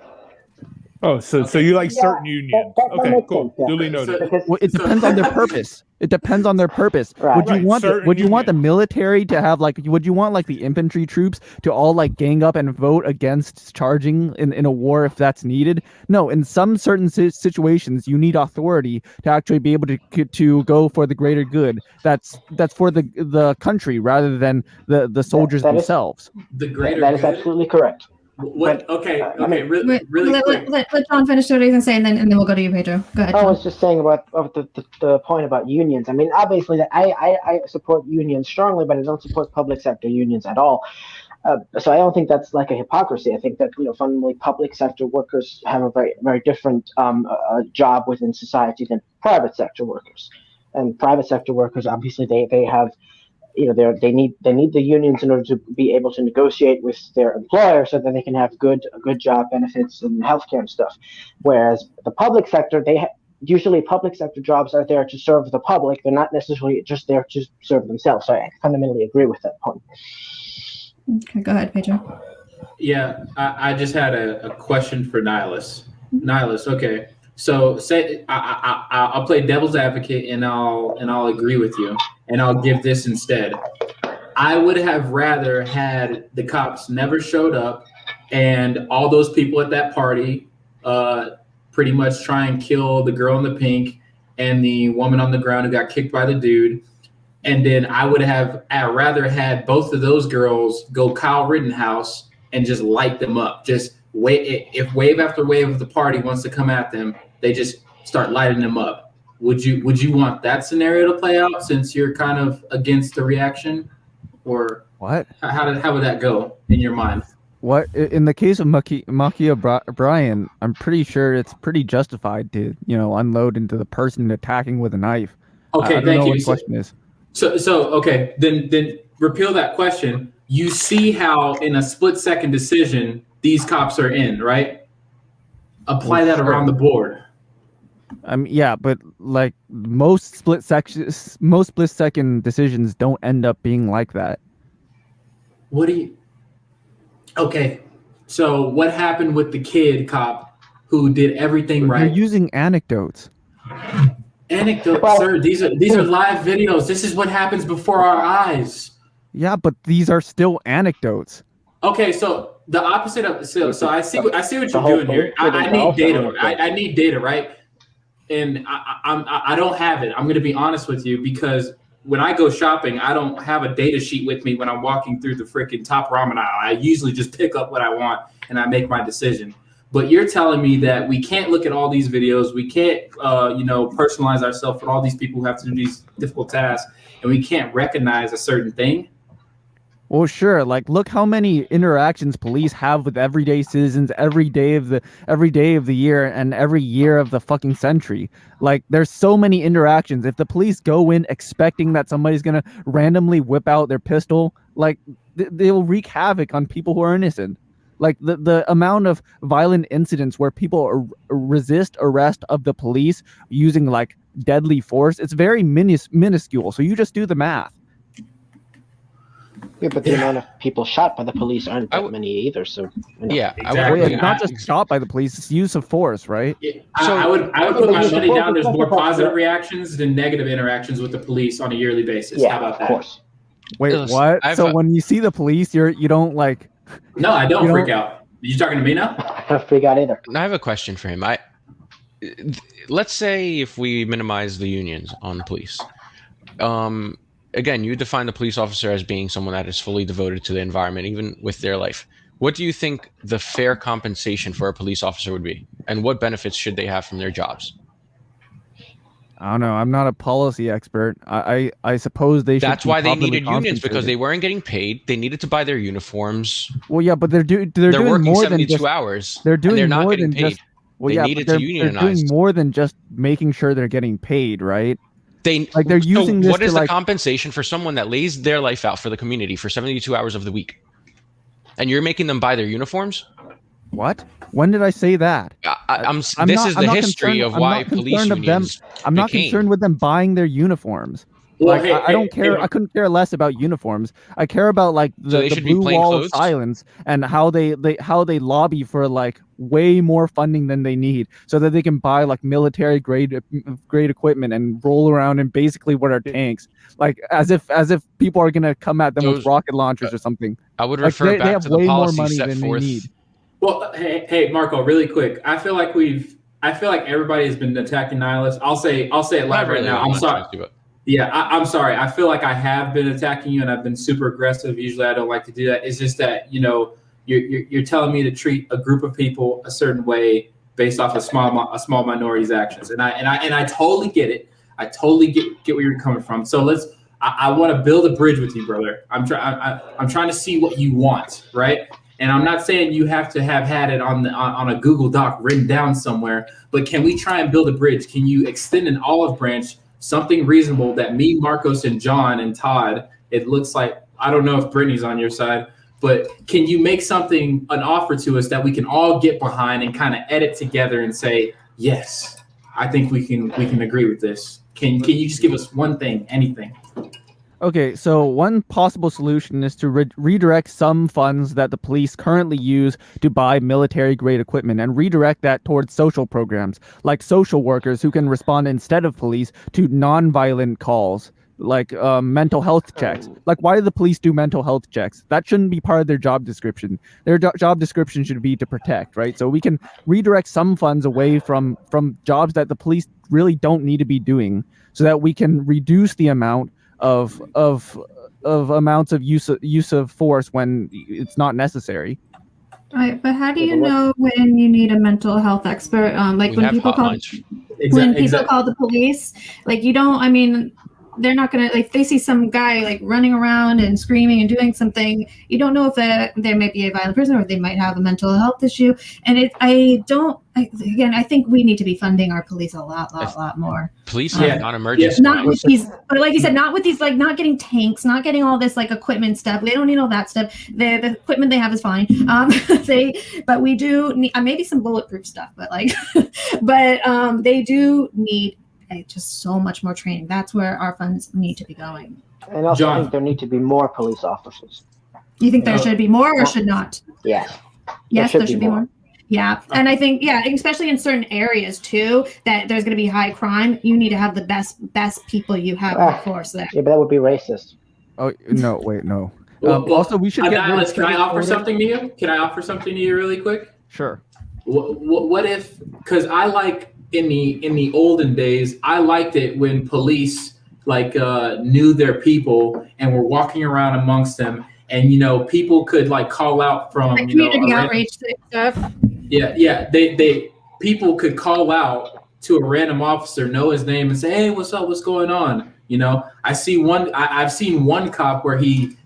Oh, so you like certain unions? Okay, cool. Duly noted. Well, it depends on their purpose. It depends on their purpose. Right. Would you want the military to have would you want like the infantry troops to all like gang up and vote against charging in a war if that's needed? No, in some certain situations you need authority to actually be able to go for the greater good. That's for the country rather than the soldiers themselves. The greater that is good? absolutely correct. What? Okay. Really quick. Let John finish what he's going to say, and then we'll go to you, Pedro. Go ahead. I was just saying about the point about unions. I mean, obviously, that I support unions strongly, but I don't support public sector unions at all. So I don't think that's like a hypocrisy. I think that fundamentally public sector workers have a very very different job within society than private sector workers. And private sector workers, obviously, they have. They need the unions in order to be able to negotiate with their employer so that they can have good job benefits and healthcare and stuff. Whereas the public sector, usually public sector jobs are there to serve the public. They're not necessarily just there to serve themselves. So I fundamentally agree with that point. Okay, go ahead, Pedro. Yeah, I just had a question for Nihilus. Nihilus, okay. So say I'll play devil's advocate and I'll agree with you and I'll give this instead. I would have rather had the cops never showed up and all those people at that party pretty much try and kill the girl in the pink and the woman on the ground who got kicked by the dude. And then I would have rather had both of those girls go Kyle Rittenhouse and just light them up. Just if wave after wave of the party wants to come at them, they just start lighting them up. Would you want that scenario to play out since you're kind of against the reaction, or what? How would that go in your mind? What in the case of Maki O'Brien, I'm pretty sure it's pretty justified to unload into the person attacking with a knife. Okay, I don't thank know you. What the question is. So okay, then repeal that question. You see how in a split-second decision these cops are in, right? Apply that around the board. Yeah, but like most split-second decisions don't end up being like that. Okay, so what happened with the kid cop who did everything right? You're using anecdotes. Anecdotes, sir. These are live videos. This is what happens before our eyes. Yeah, but these are still anecdotes. Okay, so the opposite of so I see what you're doing here. I need data. I need data, right? And I don't have it. I'm going to be honest with you because when I go shopping, I don't have a data sheet with me when I'm walking through the freaking top ramen aisle. I usually just pick up what I want and I make my decision. But you're telling me that we can't look at all these videos. We can't, personalize ourselves for all these people who have to do these difficult tasks, and we can't recognize a certain thing. Well, sure. Like, look how many interactions police have with everyday citizens every day of the year and every year of the fucking century. Like, there's so many interactions. If the police go in expecting that somebody's gonna randomly whip out their pistol, like they'll wreak havoc on people who are innocent. Like the amount of violent incidents where people resist arrest of the police using like deadly force, it's very minuscule. So you just do the math. Yeah, but the amount of people shot by the police aren't that many either. So Yeah, Exactly. Well, I it's not just shot by the police; it's use of force, right? I would put but my you money support down. the There's more special positive forces. reactions than negative interactions with the police on a yearly basis. Yeah, How about of that? course. Wait, Listen, what? I've- So when you see the police, you don't like. No, I don't You freak out. You talking to me now? I don't freak out either. I have a question for him. Let's say if we minimize the unions on police. Again, you define the police officer as being someone that is fully devoted to the environment, even with their life. What do you think the fair compensation for a police officer would be? And what benefits should they have from their jobs? I don't know. I'm not a policy expert. I suppose they should. That's be why they properly needed unions, because compensated. they weren't getting paid. They needed to buy their uniforms. Well, yeah, but they're doing working more 72 than just. hours. They're and doing they're not more getting than paid. just. Well, They yeah, needed but to they're unionize. doing more than just making sure they're getting paid, right? They're So using this what is to, the like- compensation for someone that lays their life out for the community for 72 hours of the week? And you're making them buy their uniforms? What? When did I say that? This is the history of why police unions I'm not became. concerned with them buying their uniforms. Well, Like, I don't care. I couldn't care less about uniforms. I care about like they the should be blue plain wall clothes? of silence and how they lobby for like way more funding than they need, so that they can buy like military grade equipment and roll around in basically what are tanks, like as if people are gonna come at them with rocket launchers or something. I would Like, refer they back have to the way more policy money set than they forth. need. Well, hey, Marco, really quick. I feel like everybody has been attacking nihilists. I'll say it live Not right really, now. I'm not sorry. trying to, but- Yeah, I'm sorry. I feel like I have been attacking you, and I've been super aggressive. Usually, I don't like to do that. It's just that you're telling me to treat a group of people a certain way based off a small minority's actions, and I totally get it. I totally get where you're coming from. So I want to build a bridge with you, brother. I'm trying to see what you want, right? And I'm not saying you have to have had it on a Google Doc written down somewhere, but can we try and build a bridge? Can you extend an olive branch? Something reasonable that me, Marcos, and John and Todd, it looks like, I don't know if Brittany's on your side, but can you make an offer to us that we can all get behind and kind of edit together and say, yes, I think we can agree with this. Can you just give us one thing, anything? Okay, so one possible solution is to redirect some funds that the police currently use to buy military-grade equipment and redirect that towards social programs, like social workers who can respond instead of police to non-violent calls, like mental health checks. Like, why do the police do mental health checks? That shouldn't be part of their job description. Their job description should be to protect, right? So we can redirect some funds away from jobs that the police really don't need to be doing, so that we can reduce the amount of amounts of use of force when it's not necessary. Right, but how do you know when you need a mental health expert? Like when people call the police, like you don't. I mean, they're not gonna, like, if they see some guy like running around and screaming and doing something, you don't know if there may be a violent person or they might have a mental health issue. And I think we need to be funding our police a lot more. Police have non-emergency. Not with these, but like you said, not with these, like not getting tanks, not getting all this like equipment stuff. They don't need all that stuff. The equipment they have is fine. But we do need maybe some bulletproof stuff. But they do need just so much more training. That's where our funds need to be going. And I also think there need to be more police officers. You think there should be more or should not? Yes. Yes, there should be more. Yeah. And I think, especially in certain areas too, that there's going to be high crime. You need to have the best people you have in the force there. Yeah, but that would be racist. Oh, no, wait, no. Also, we should get rid of Can I offer something to you? Can I offer something to you really quick? Sure. What if, because I like in the olden days, I liked it when police knew their people and were walking around amongst them, and people could call out from community outreach stuff. Yeah. People could call out to a random officer, know his name, and say, "Hey, what's up? What's going on?" I've seen one cop where he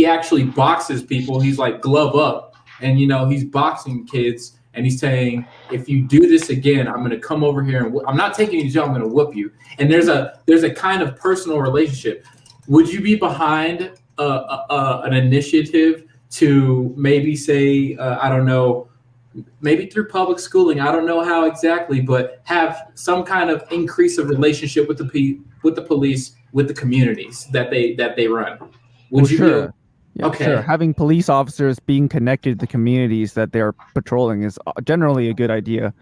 actually boxes people. He's like glove up, and he's boxing kids. And he's saying, if you do this again, I'm going to come over here and I'm not taking you to jail. I'm going to whoop you. And there's a kind of personal relationship. Would you be behind an initiative to maybe say, I don't know, maybe through public schooling, I don't know how exactly, but have some kind of increase of relationship with the police, with the communities that they run? Would you? Sure. Yeah, Okay. sure. Having police officers being connected to the communities that they're patrolling is generally a good idea.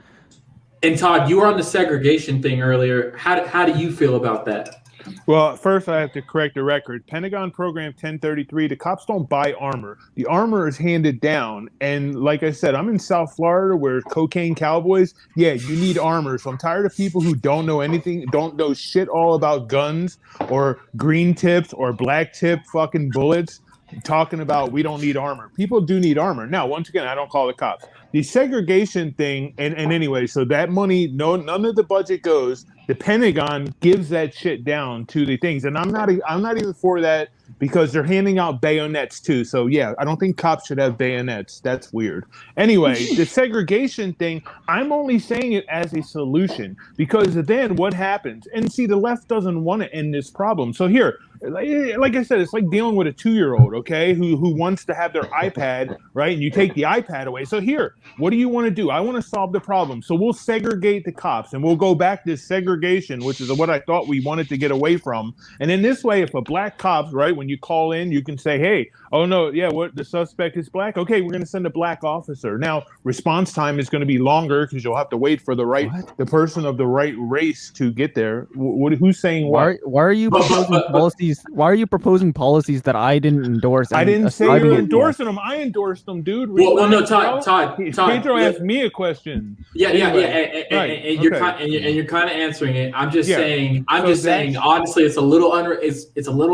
And Todd, you were on the segregation thing earlier. How do you feel about that? Well, first I have to correct the record. Pentagon Program 1033, the cops don't buy armor. The armor is handed down. And like I said, I'm in South Florida where cocaine cowboys, yeah, you need armor. So I'm tired of people who don't know anything, don't know shit all about guns or green tips or black tip fucking bullets talking about we don't need armor. People do need armor. Now, once again, I don't call the cops. The segregation thing, and anyway, so that money, none of the budget goes. The Pentagon gives that shit down to the things, and I'm not even for that because they're handing out bayonets too. So yeah, I don't think cops should have bayonets. That's weird. Anyway, the segregation thing, I'm only saying it as a solution because then what happens? And see, the left doesn't want to end this problem. So here, like I said, it's like dealing with a 2-year-old, okay, who wants to have their iPad, right? And you take the iPad away. So here, what do you want to do? I want to solve the problem. So we'll segregate the cops and we'll go back to segregation, which is what I thought we wanted to get away from. And in this way, if a black cop, right, when you call in, you can say, hey, oh no, yeah, what, the suspect is black? Okay, we're going to send a black officer. Now, response time is going to be longer because you'll have to wait for the person of the right race to get there. Who's saying what? Why are you proposing policies? Why are you proposing policies that I didn't endorse? I didn't say you're endorsing them. I endorsed them, dude. Well, no, Todd. Pedro asked me a question. Yeah, and you're kind of answering it. I'm just saying. Honestly, it's a little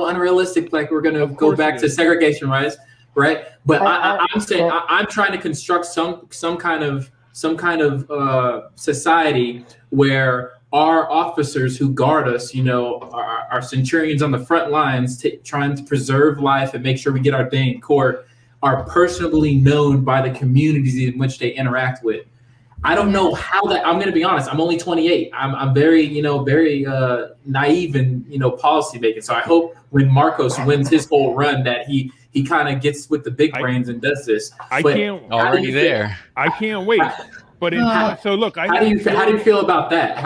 unrealistic. Like we're gonna go back to segregation, right? But I'm saying I'm trying to construct some kind of society where our officers who guard us, our centurions on the front lines, trying to preserve life and make sure we get our day in court, are personally known by the communities in which they interact with. I don't know how that. I'm going to be honest. I'm only 28. I'm very naive in policy making. So I hope when Marcos wins his whole run that he kind of gets with the big brains and does this. I can't wait. But so look, how do you feel about that?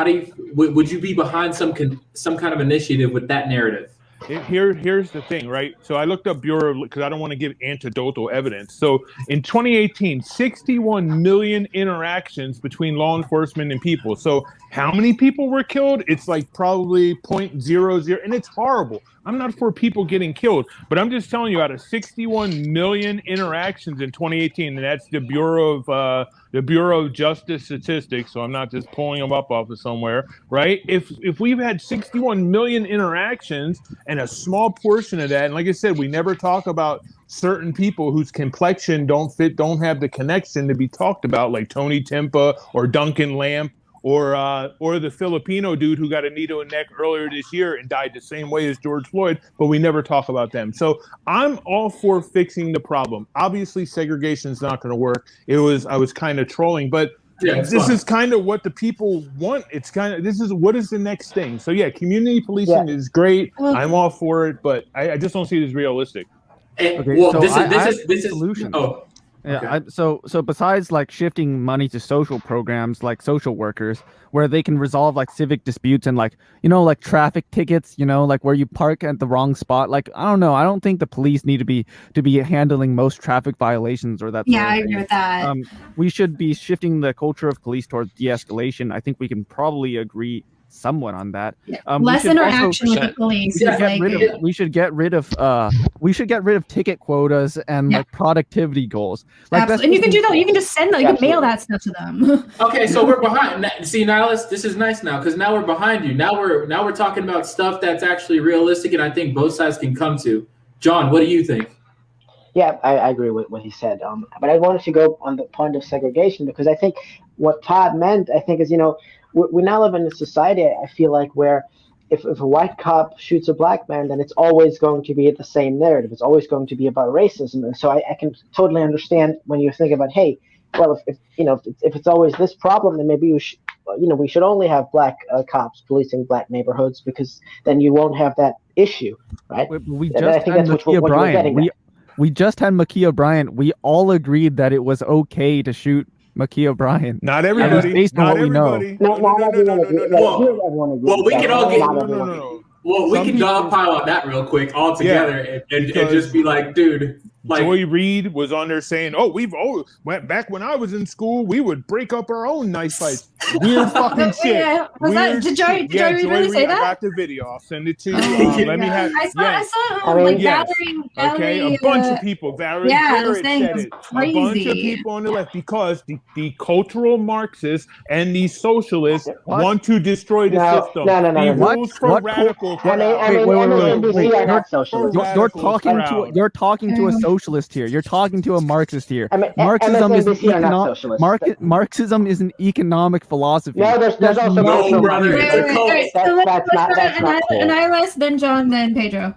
Would you be behind some kind of initiative with that narrative? Here's the thing, right? So I looked up Bureau because I don't want to give anecdotal evidence. So in 2018, 61 million interactions between law enforcement and people. So how many people were killed? It's like probably 0.00, and it's horrible. I'm not for people getting killed, but I'm just telling you, out of 61 million interactions in 2018, and that's the Bureau of Justice Statistics. So I'm not just pulling them up off of somewhere, right? If we've had 61 million interactions, and a small portion of that, and like I said, we never talk about certain people whose complexion don't have the connection to be talked about, like Tony Timpa or Duncan Lamp. Or the Filipino dude who got a needle in the neck earlier this year and died the same way as George Floyd, but we never talk about them. So I'm all for fixing the problem. Obviously, segregation is not going to work. I was kind of trolling, but this is kind of what the people want. This is what is the next thing. So yeah, community policing is great. I'm all for it, but I just don't see it as realistic. This is solution. Oh. Yeah. Okay. So besides like shifting money to social programs like social workers, where they can resolve like civic disputes and like traffic tickets, like where you park at the wrong spot. Like I don't know. I don't think the police need to be handling most traffic violations or that. Yeah, I agree with that. We should be shifting the culture of police towards de-escalation. I think we can probably agree somewhat on that. Less interaction with the police. We should get rid of ticket quotas and like productivity goals. Like and you can do that. You can just send them. You can mail that stuff to them. Okay, so we're behind. See, Nihilus, this is nice now because now we're behind you. Now we're talking about stuff that's actually realistic, and I think both sides can come to. John, what do you think? Yeah, I agree with what he said. But I wanted to go on the point of segregation because I think what Todd meant, I think, is we now live in a society, I feel like, where if a white cop shoots a black man, then it's always going to be the same narrative. It's always going to be about racism. And so I can totally understand when you think about, hey, well, if it's always this problem, then maybe we should only have black cops policing black neighborhoods because then you won't have that issue, right? We just had Makia Bryant. We just had Makia Bryant. We all agreed that it was okay to shoot Makia Bryant. Not everybody. Based on what we know. Well, we can all get. Well, we can dogpile on that real quick all together and just be like, dude. Like, Joy Reid was on there saying, back when I was in school, we would break up our own knife fights. Weird fucking shit. Did Joy Reid really say that? I got the video. I'll send it to you. Let me have. I saw like Valerie. A bunch of people. Valerie Jarrett said it. Crazy. A bunch of people on the left because the cultural Marxists and the socialists want to destroy the system. No. Rules for radicals. Wait. You're talking to a socialist here. You're talking to a Marxist here. Marxism is Marxism is an economic philosophy. No, there's also no brother. That's not cool. Annihilus, then John, then Pedro.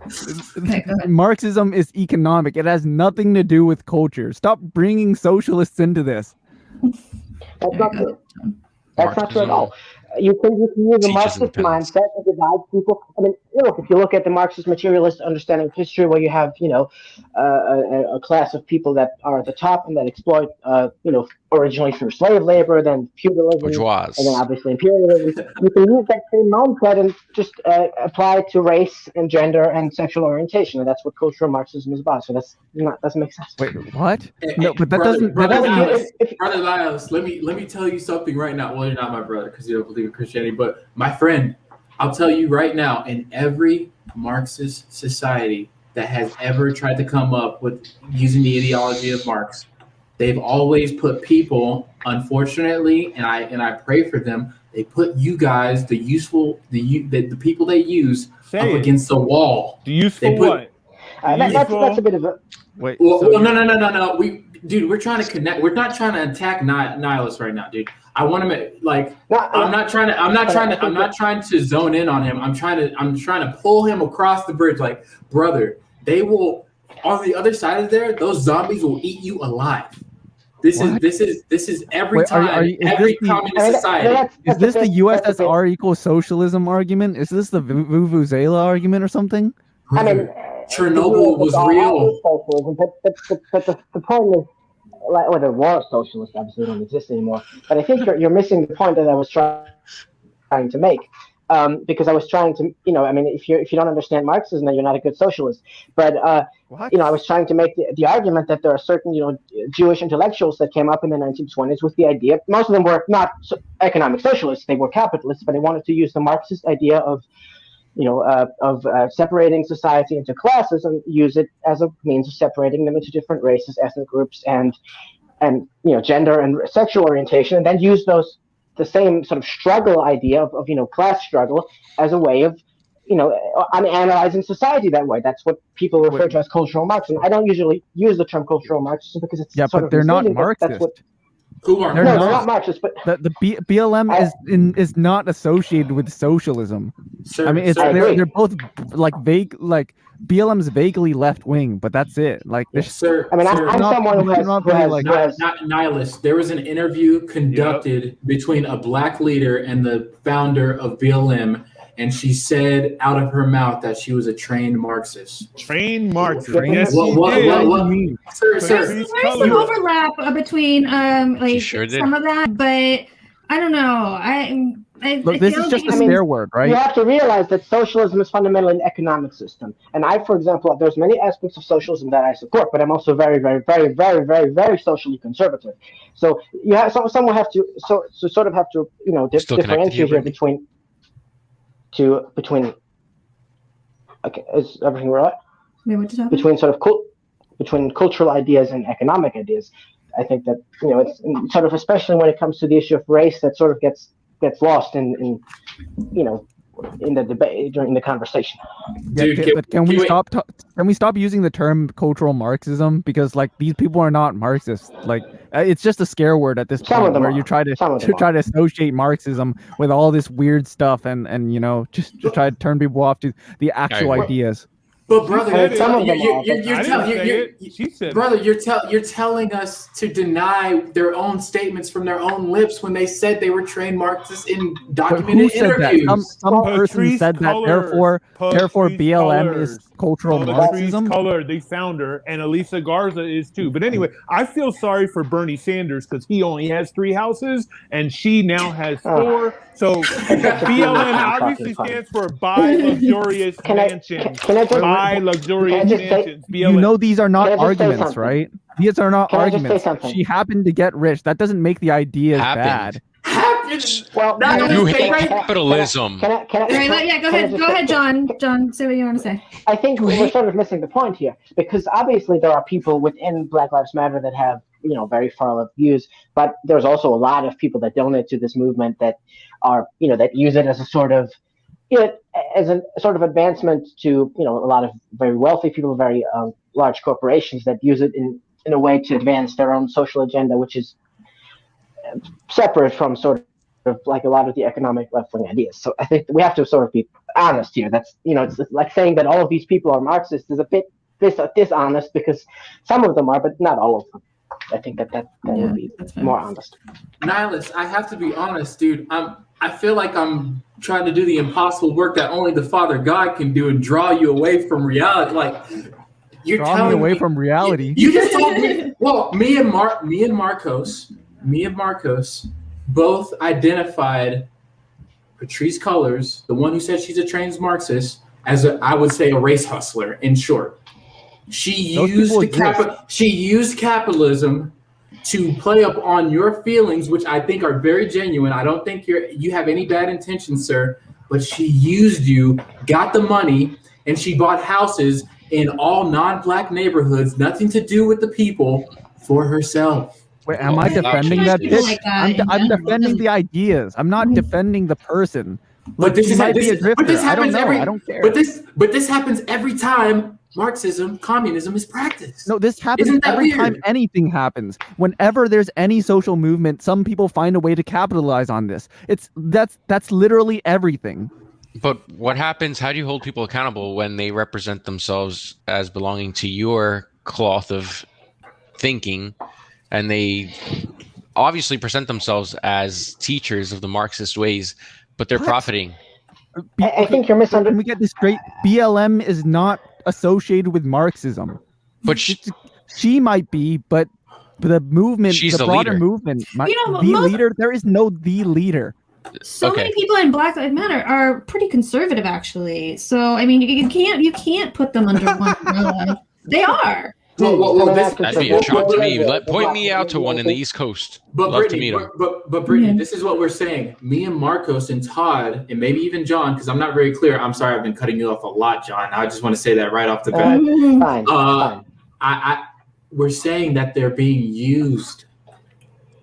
Okay, go ahead. Marxism is economic. It has nothing to do with culture. Stop bringing socialists into this. That's not true. That's not true at all. You can use a Marxist mindset to divide people. I mean, look, if you look at the Marxist materialist understanding of history, where you have, a class of people that are at the top and that exploit, originally through slave labor, then feudalism, bourgeois, and then obviously imperialism. You can use that same mindset and just apply it to race and gender and sexual orientation, and that's what cultural Marxism is about. So doesn't make sense. Wait, what? No, but that brother, doesn't. Brother Lyles, let me tell you something right now. Well, you're not my brother because you don't believe in Christianity, but my friend, I'll tell you right now, in every Marxist society that has ever tried to come up with using the ideology of Marx, they've always put people, unfortunately, and I pray for them, they put you guys, the people they use, up against the wall. The useful what? That's a bit of a... Wait. No. We're trying to connect. We're not trying to attack nihilists right now, dude. I want to make I'm not trying to zone in on him. I'm trying to pull him across the bridge. Like, brother, they will on the other side of there. Those zombies will eat you alive. This is every time. Every communist society. Is this the USSR equals socialism argument? Is this the Vuvuzela argument or something? I mean, Chernobyl was real. But the point is, the war socialists obviously don't exist anymore. But I think you're missing the point that I was trying to make. Because I was trying to, if you don't understand Marxism, then you're not a good socialist. But I was trying to make the argument that there are certain, Jewish intellectuals that came up in the 1920s with the idea. Most of them were not economic socialists; they were capitalists, but they wanted to use the Marxist idea of separating society into classes and use it as a means of separating them into different races, ethnic groups, and gender and sexual orientation, and then use the same sort of struggle idea of class struggle as a way of analyzing society that way. That's what people refer to as cultural Marxism. I don't usually use the term cultural Marxism because it's but they're not Marxist. Who are? They're not Marxist, but the BLM is not associated with socialism. Sir, I mean, they're both like vague, like BLM's vaguely left wing, but that's it. Like, sir, I mean, I'm someone who has not nihilist. There was an interview conducted between a black leader and the founder of BLM, and she said out of her mouth that she was a trained Marxist. Trained Marxist. Yes, Sir, there's some overlap between some of that, but I don't know. Look, this is just a swear word, right? You have to realize that socialism is fundamentally an economic system. And for example, there's many aspects of socialism that I support, but I'm also very, very, very, very, very, very socially conservative. So someone have to differentiate here between. Okay, is everything right? Wait, what just between between cultural ideas and economic ideas. I think that it's sort of, especially when it comes to the issue of race, that sort of gets lost in the debate during the conversation. Dude, can we stop using the term cultural Marxism, because these people are not Marxists. It's just a scare word at this point, where you try to associate Marxism with all this weird stuff and just try to turn people off to the actual ideas. But brother, you're telling us to deny their own statements from their own lips when they said they were trained Marxists in documented interviews. Some person said that. Therefore, BLM is cultural Patrice Marxism. Cullor, the founder, and Elisa Garza is too. But anyway, I feel sorry for Bernie Sanders because he only has 3 houses and she now has 4. So BLM obviously stands for buy luxurious mansions. Buy luxurious mansions. BLM. You know these are not Can I just say arguments, something? right? These are not Can I just say arguments. something? She happened to get rich. That doesn't make the ideas bad. Well, You hate capitalism. Can I, Yeah, go ahead, John. John, say what you want to say. I think we're sort of missing the point here because obviously there are people within Black Lives Matter that have, very far-left views, but there's also a lot of people that donate to this movement that are, that use it as a sort of, as a sort of advancement to, a lot of very wealthy people, very large corporations that use it in a way to advance their own social agenda, which is separate from sort of like a lot of the economic left-wing ideas. So I think we have to sort of be honest here. That's, it's like saying that all of these people are Marxists is a bit dishonest because some of them are, but not all of them. I think that would be more honest. Nihilist, I have to be honest, dude. I feel like I'm trying to do the impossible work that only the Father God can do and draw you away from reality. Like you're Draw me away from reality. You just told me. Well, me and Marcos both identified Patrice Cullors, the one who said she's a trans Marxist, as I would say a race hustler. In short, she used capitalism to play up on your feelings, which I think are very genuine. I don't think you have any bad intentions, sir. But she used you, got the money, and she bought houses in all non-black neighborhoods, nothing to do with the people, for herself. Wait, am I defending that bitch? Like that, I'm defending the ideas. I'm not defending the person. But this might be a drifter. this I don't happens know. I don't care. But this happens every time Marxism, communism is practiced. No, this happens Isn't that every weird? time anything happens. Whenever there's any social movement, some people find a way to capitalize on this. That's literally everything. But what happens? How do you hold people accountable when they represent themselves as belonging to your cloth of thinking, and they obviously present themselves as teachers of the Marxist ways, but they're profiting? I think you're misunderstanding. Can we get this straight? BLM is not associated with Marxism. But she might be, but the movement, She's the the broader leader. movement, most- leader. There is no the leader. So many people in Black Lives Matter are pretty conservative, actually. So I mean, you can't put them under one umbrella. They are. That'd be a shock to me. Point me out to one in the East Coast. But Love Brittany, to meet him. but Brittany, this is what we're saying. Me and Marcos and Todd, and maybe even John, because I'm not very clear. I'm sorry, I've been cutting you off a lot, John. I just want to say that right off the bat. Fine. We're saying that they're being used.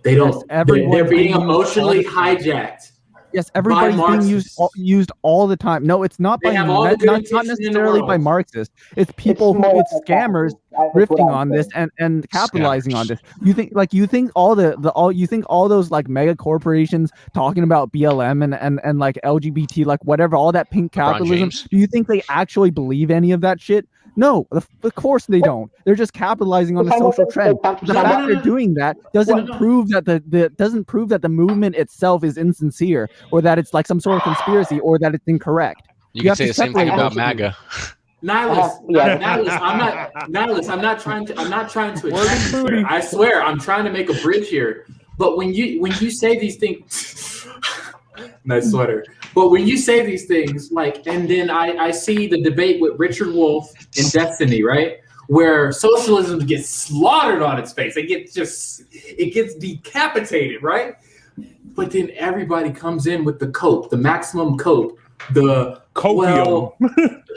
They don't. Yes, everyone's they're being being emotionally used all the hijacked. Yes, everybody's being used all the time. No, it's not They by have all the good not intentions in the necessarily by world. Marxists. It's people it's scammers drifting on this and capitalizing on this. You think all those like mega corporations talking about BLM and like LGBT, like whatever, all that pink capitalism, James. do you think they actually believe any of that shit? No, of course they don't. They're just capitalizing on the social trend. The fact they're doing that doesn't prove that the movement itself is insincere, or that it's like some sort of conspiracy, or that it's incorrect. You can have say to the same thing separate about those MAGA. Nihilist, I'm not trying to attack you, sir. I swear, I'm trying to make a bridge here. But when you say these things, nice sweater. But when you say these things, like, and then I see the debate with Richard Wolff and Destiny, right? Where socialism gets slaughtered on its face. It gets decapitated, right? But then everybody comes in with the cope, the maximum cope, the copium.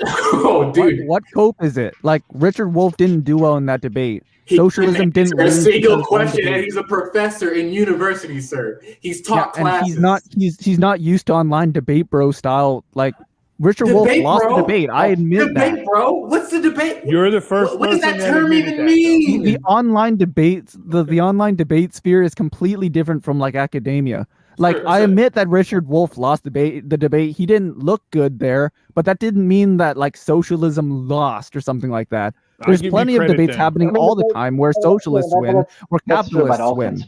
Oh, dude. What cope is it? Like, Richard Wolff didn't do well in that debate. Socialism didn't answer a lose single because question, of and he's a professor in university, sir. He's taught and classes. he's not used to online debate bro style. Like, Richard Wolff lost the debate. I admit that. Debate, bro? What's the debate? You're the first. What does person that term admitted even that, mean? The online debates, the online debate sphere is completely different from like academia. Like, I admit that Richard Wolff lost the debate. He didn't look good there, but that didn't mean that like socialism lost or something like that. There's plenty of debates happening all the time where socialists win, where capitalists win.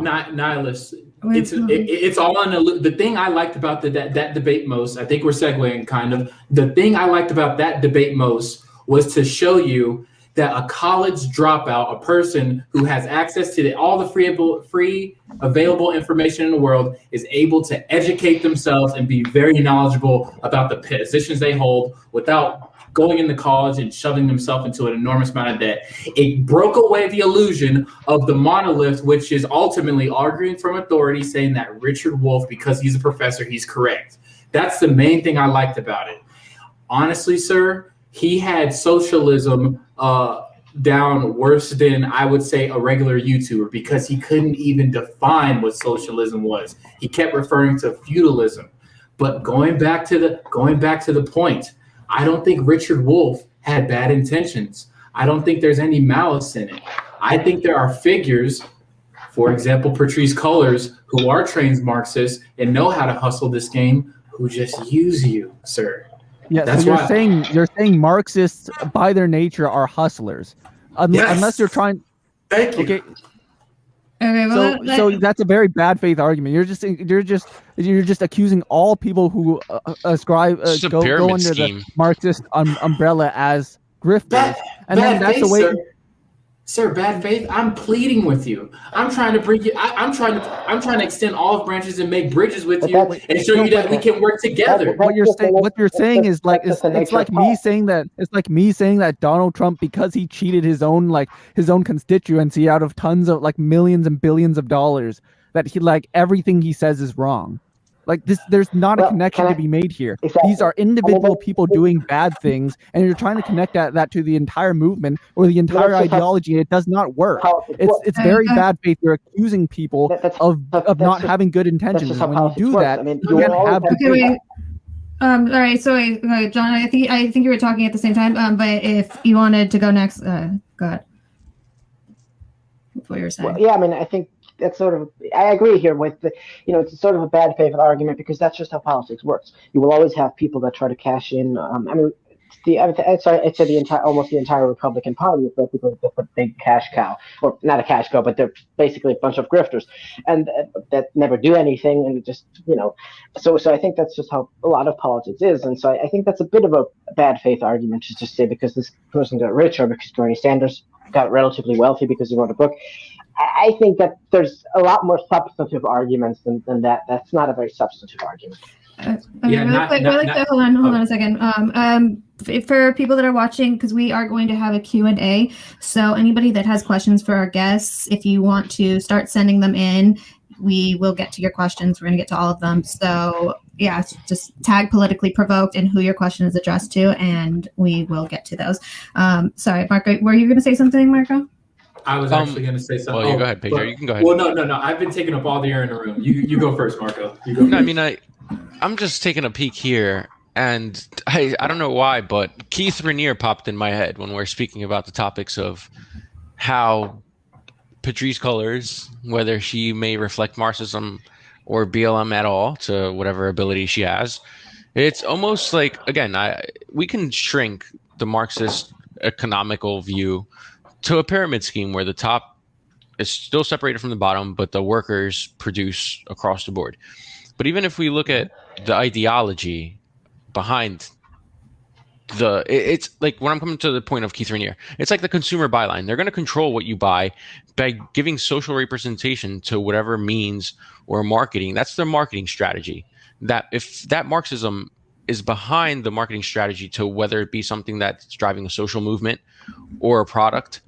Nihilists. It's all on the thing I liked about that debate most. I think we're segueing kind of. The thing I liked about that debate most was to show you that a college dropout, a person who has access to all the free available information in the world, is able to educate themselves and be very knowledgeable about the positions they hold without going into college and shoving themselves into an enormous amount of debt. It broke away the illusion of the monolith, which is ultimately arguing from authority, saying that Richard Wolff, because he's a professor, he's correct. That's the main thing I liked about it. Honestly, sir, he had socialism down worse than, I would say, a regular YouTuber, because he couldn't even define what socialism was. He kept referring to feudalism. But going back to the point, I don't think Richard Wolff had bad intentions. I don't think there's any malice in it. I think there are figures, for example, Patrisse Cullors, who are trained Marxists and know how to hustle this game, who just use you, sir. Yeah, That's so why you're saying Marxists by their nature are hustlers, unless you're trying. Thank you. Okay. Okay, well, So that's a very bad faith argument. You're just accusing all people who ascribe It's a go pyramid under scheme. the Marxist umbrella as grifters, Bad then that's faith, the way. sir. Sir, bad faith. I'm pleading with you. I'm trying to bring you. I'm trying to extend olive branches and make bridges with you and show you that we can work together. What you're saying is like it's like me saying that Donald Trump, because he cheated his own constituency out of tons of like millions and billions of dollars, that he like everything he says is wrong. Like this, there's not a connection to be made here. Exactly. These are individual people doing bad things, and you're trying to connect that to the entire movement or the entire ideology, and it does not work. It's very bad faith. You're accusing people of not having good intentions. When you do that, you can't have good faith. all right. So, John, I think you were talking at the same time. But if you wanted to go next, go ahead. What you were saying? Well, yeah, I mean, I think that's sort of, I agree here with the, it's sort of a bad faith argument, because that's just how politics works. You will always have people that try to cash in. I'd say almost the entire Republican Party is basically just a big cash cow, or not a cash cow, but they're basically a bunch of grifters, and that never do anything, and just So I think that's just how a lot of politics is, and so I think that's a bit of a bad faith argument to just say because this person got rich or because Bernie Sanders got relatively wealthy because he wrote a book. I think that there's a lot more substantive arguments than that. That's not a very substantive argument. Hold on a second. For people that are watching, because we are going to have a Q&A, so anybody that has questions for our guests, if you want to start sending them in, we will get to your questions. We're going to get to all of them. So yeah, just tag politically provoked and who your question is addressed to, and we will get to those. Sorry, Marco, were you going to say something, Marco? I was actually going to say something. Well, you go ahead, Pedro. You can go ahead. Well, no. I've been taking up all the air in the room. You go first, Marco. You go first. No, I mean, I'm just taking a peek here, and I don't know why, but Keith Raniere popped in my head when we're speaking about the topics of how Patrisse Cullors, whether she may reflect Marxism or BLM at all to whatever ability she has. It's almost like, again, we can shrink the Marxist economical view to a pyramid scheme where the top is still separated from the bottom, but the workers produce across the board. But even if we look at the ideology behind it's like when I'm coming to the point of Keith Raniere, it's like the consumer byline. They're going to control what you buy by giving social representation to whatever means or marketing. That's their marketing strategy. That if that Marxism is behind the marketing strategy to whether it be something that's driving a social movement or a product,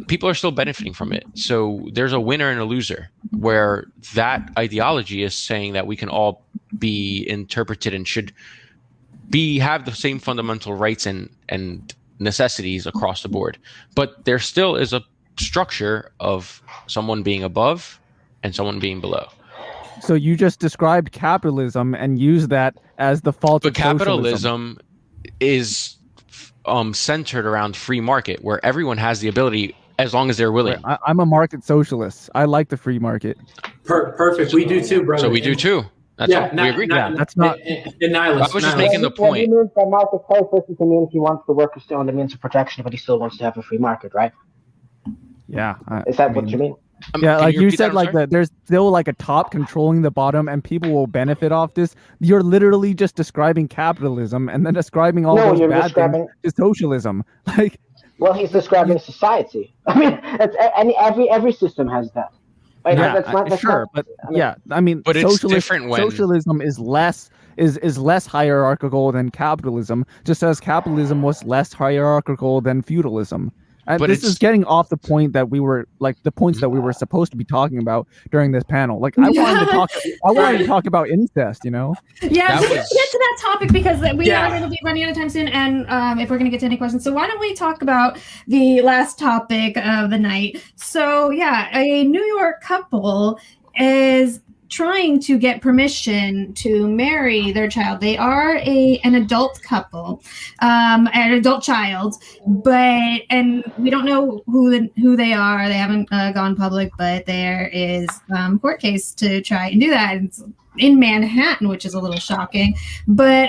people are still benefiting from it. So there's a winner and a loser, where that ideology is saying that we can all be interpreted and should have the same fundamental rights and necessities across the board. But there still is a structure of someone being above and someone being below. So you just described capitalism and used that as the fault of capitalism is centered around free market, where everyone has the ability as long as they're willing. Right. I'm a market socialist. I like the free market. Perfect. We do too, brother. So we do too. That's all. We agree. That's not. I was just making the point. He means that market socialist means he wants the workers to own the means of protection, but he still wants to have a free market, right? Yeah. Is that what you mean? Yeah, can like you repeat that? said, I'm like sorry? there's still like a top controlling the bottom, and people will benefit off this. You're literally just describing capitalism and then describing all No, those you're bad things describing. to socialism. Like, Well, he's describing society. I mean, every system has that. Right? yeah, That's sure, not. but I mean, yeah, I mean, But it's different when socialism is less hierarchical than capitalism, just as capitalism was less hierarchical than feudalism. And But this is it's getting off the point that we were like the points that we were supposed to be talking about during this panel. Like I wanted to talk about incest, you know? Yeah, That let's was- get to that topic because we Yeah. are going to be running out of time soon, and if we're going to get to any questions, so why don't we talk about the last topic of the night? So yeah, a New York couple is trying to get permission to marry their child. They are an adult couple, an adult child, and we don't know who they are. They haven't gone public, but there is court case to try and do that. It's in Manhattan, which is a little shocking, but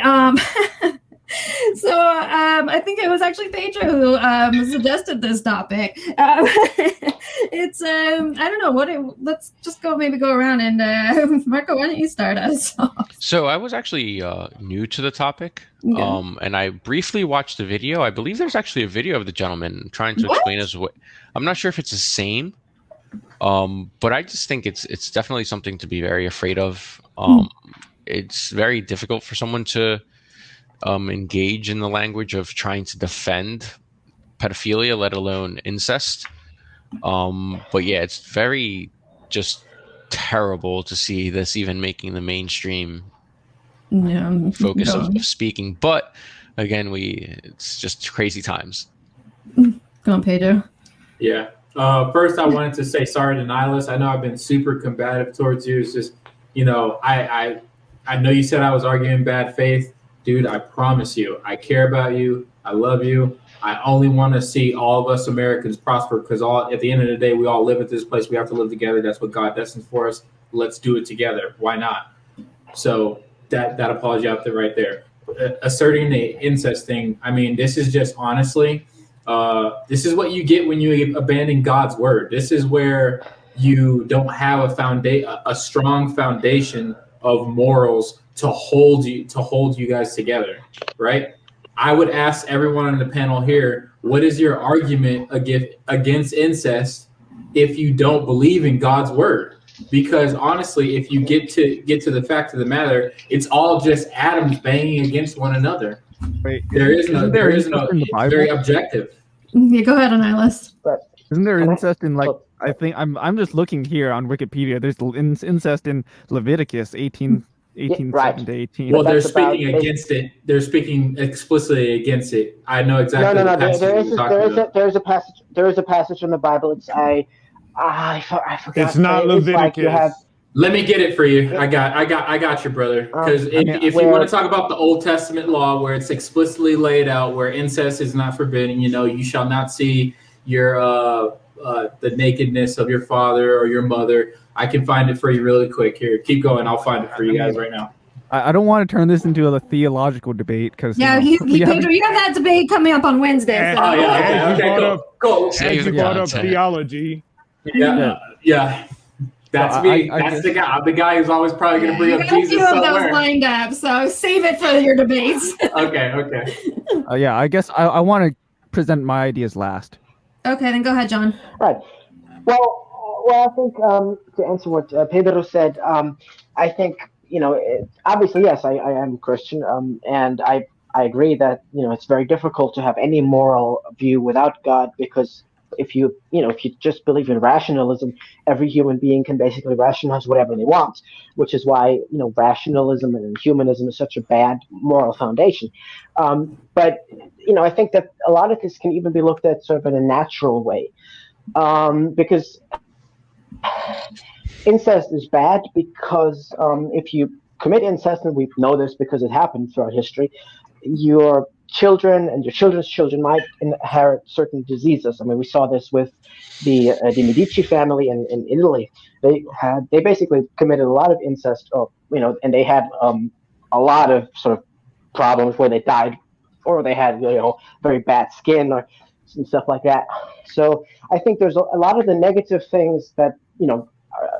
so I think it was actually Pedro who suggested this topic. It's I don't know let's just go around and Marco, why don't you start us off? So I was actually new to the topic, Yeah. and I briefly watched the video. I believe there's actually a video of the gentleman trying to What? explain his way. I'm not sure if it's the same, but I just think it's definitely something to be very afraid of. It's very difficult for someone to engage in the language of trying to defend pedophilia, let alone incest. But yeah, it's very just terrible to see this even making the mainstream focus of speaking. But again, it's just crazy times. Go on, Pedro. Yeah. First, I wanted to say sorry to Nihilus. I know I've been super combative towards you. It's just, I know you said I was arguing bad faith. Dude, I promise you, I care about you. I love you. I only want to see all of us Americans prosper because at the end of the day, we all live at this place. We have to live together. That's what God destined for us. Let's do it together. Why not? So that apology out there right there. Asserting the incest thing, I mean, this is just honestly, this is what you get when you abandon God's word. This is where you don't have a strong foundation of morals to hold you guys together, right? I would ask everyone on the panel here, what is your argument against incest if you don't believe in God's word? Because honestly, if you get to the fact of the matter, it's all just atoms banging against one another. Wait, There is no, in the it's Bible? very objective. Yeah, go ahead, Nihilus. Isn't there Can I- incest in like? Look. I think I'm just looking here on Wikipedia. There's incest in Leviticus 18 right. 7 to 18. Well, they're that's about speaking it. against it. They're speaking explicitly against it. I know exactly. No. the passage There you're talking about. there is a passage in the Bible. It's I forgot. It's not It's like Leviticus. you have. Let me get it for you. I got you, brother. Because if you want to talk about the Old Testament law, where it's explicitly laid out, where incest is not forbidden, you shall not see your the nakedness of your father or your mother. I can find it for you really quick. Here, keep going. I'll find it for you guys right now. I don't want to turn this into a theological debate because Yeah, Pedro, you have that debate coming up on Wednesday. So. Oh yeah. As you Okay, brought cool. Save As you the brought up content. theology, Yeah. That's So me. I That's guess- the guy. The guy who's always probably going to bring You up got a Jesus few of those somewhere. lined up, so save it for your debates. Okay. yeah, I guess I want to present my ideas last. Okay, then go ahead, John. Right. Well, I think to answer what Pedro said, I think obviously yes, I am a Christian, and I agree that it's very difficult to have any moral view without God because if you just believe in rationalism, every human being can basically rationalize whatever they want, which is why rationalism and humanism is such a bad moral foundation. But I think that a lot of this can even be looked at sort of in a natural way, because incest is bad because if you commit incest, and we know this because it happened throughout history, your children and your children's children might inherit certain diseases. I mean, we saw this with the Medici family in Italy. They basically committed a lot of incest, and they had a lot of sort of problems where they died, or they had very bad skin, or and stuff like that. So I think there's a lot of the negative things that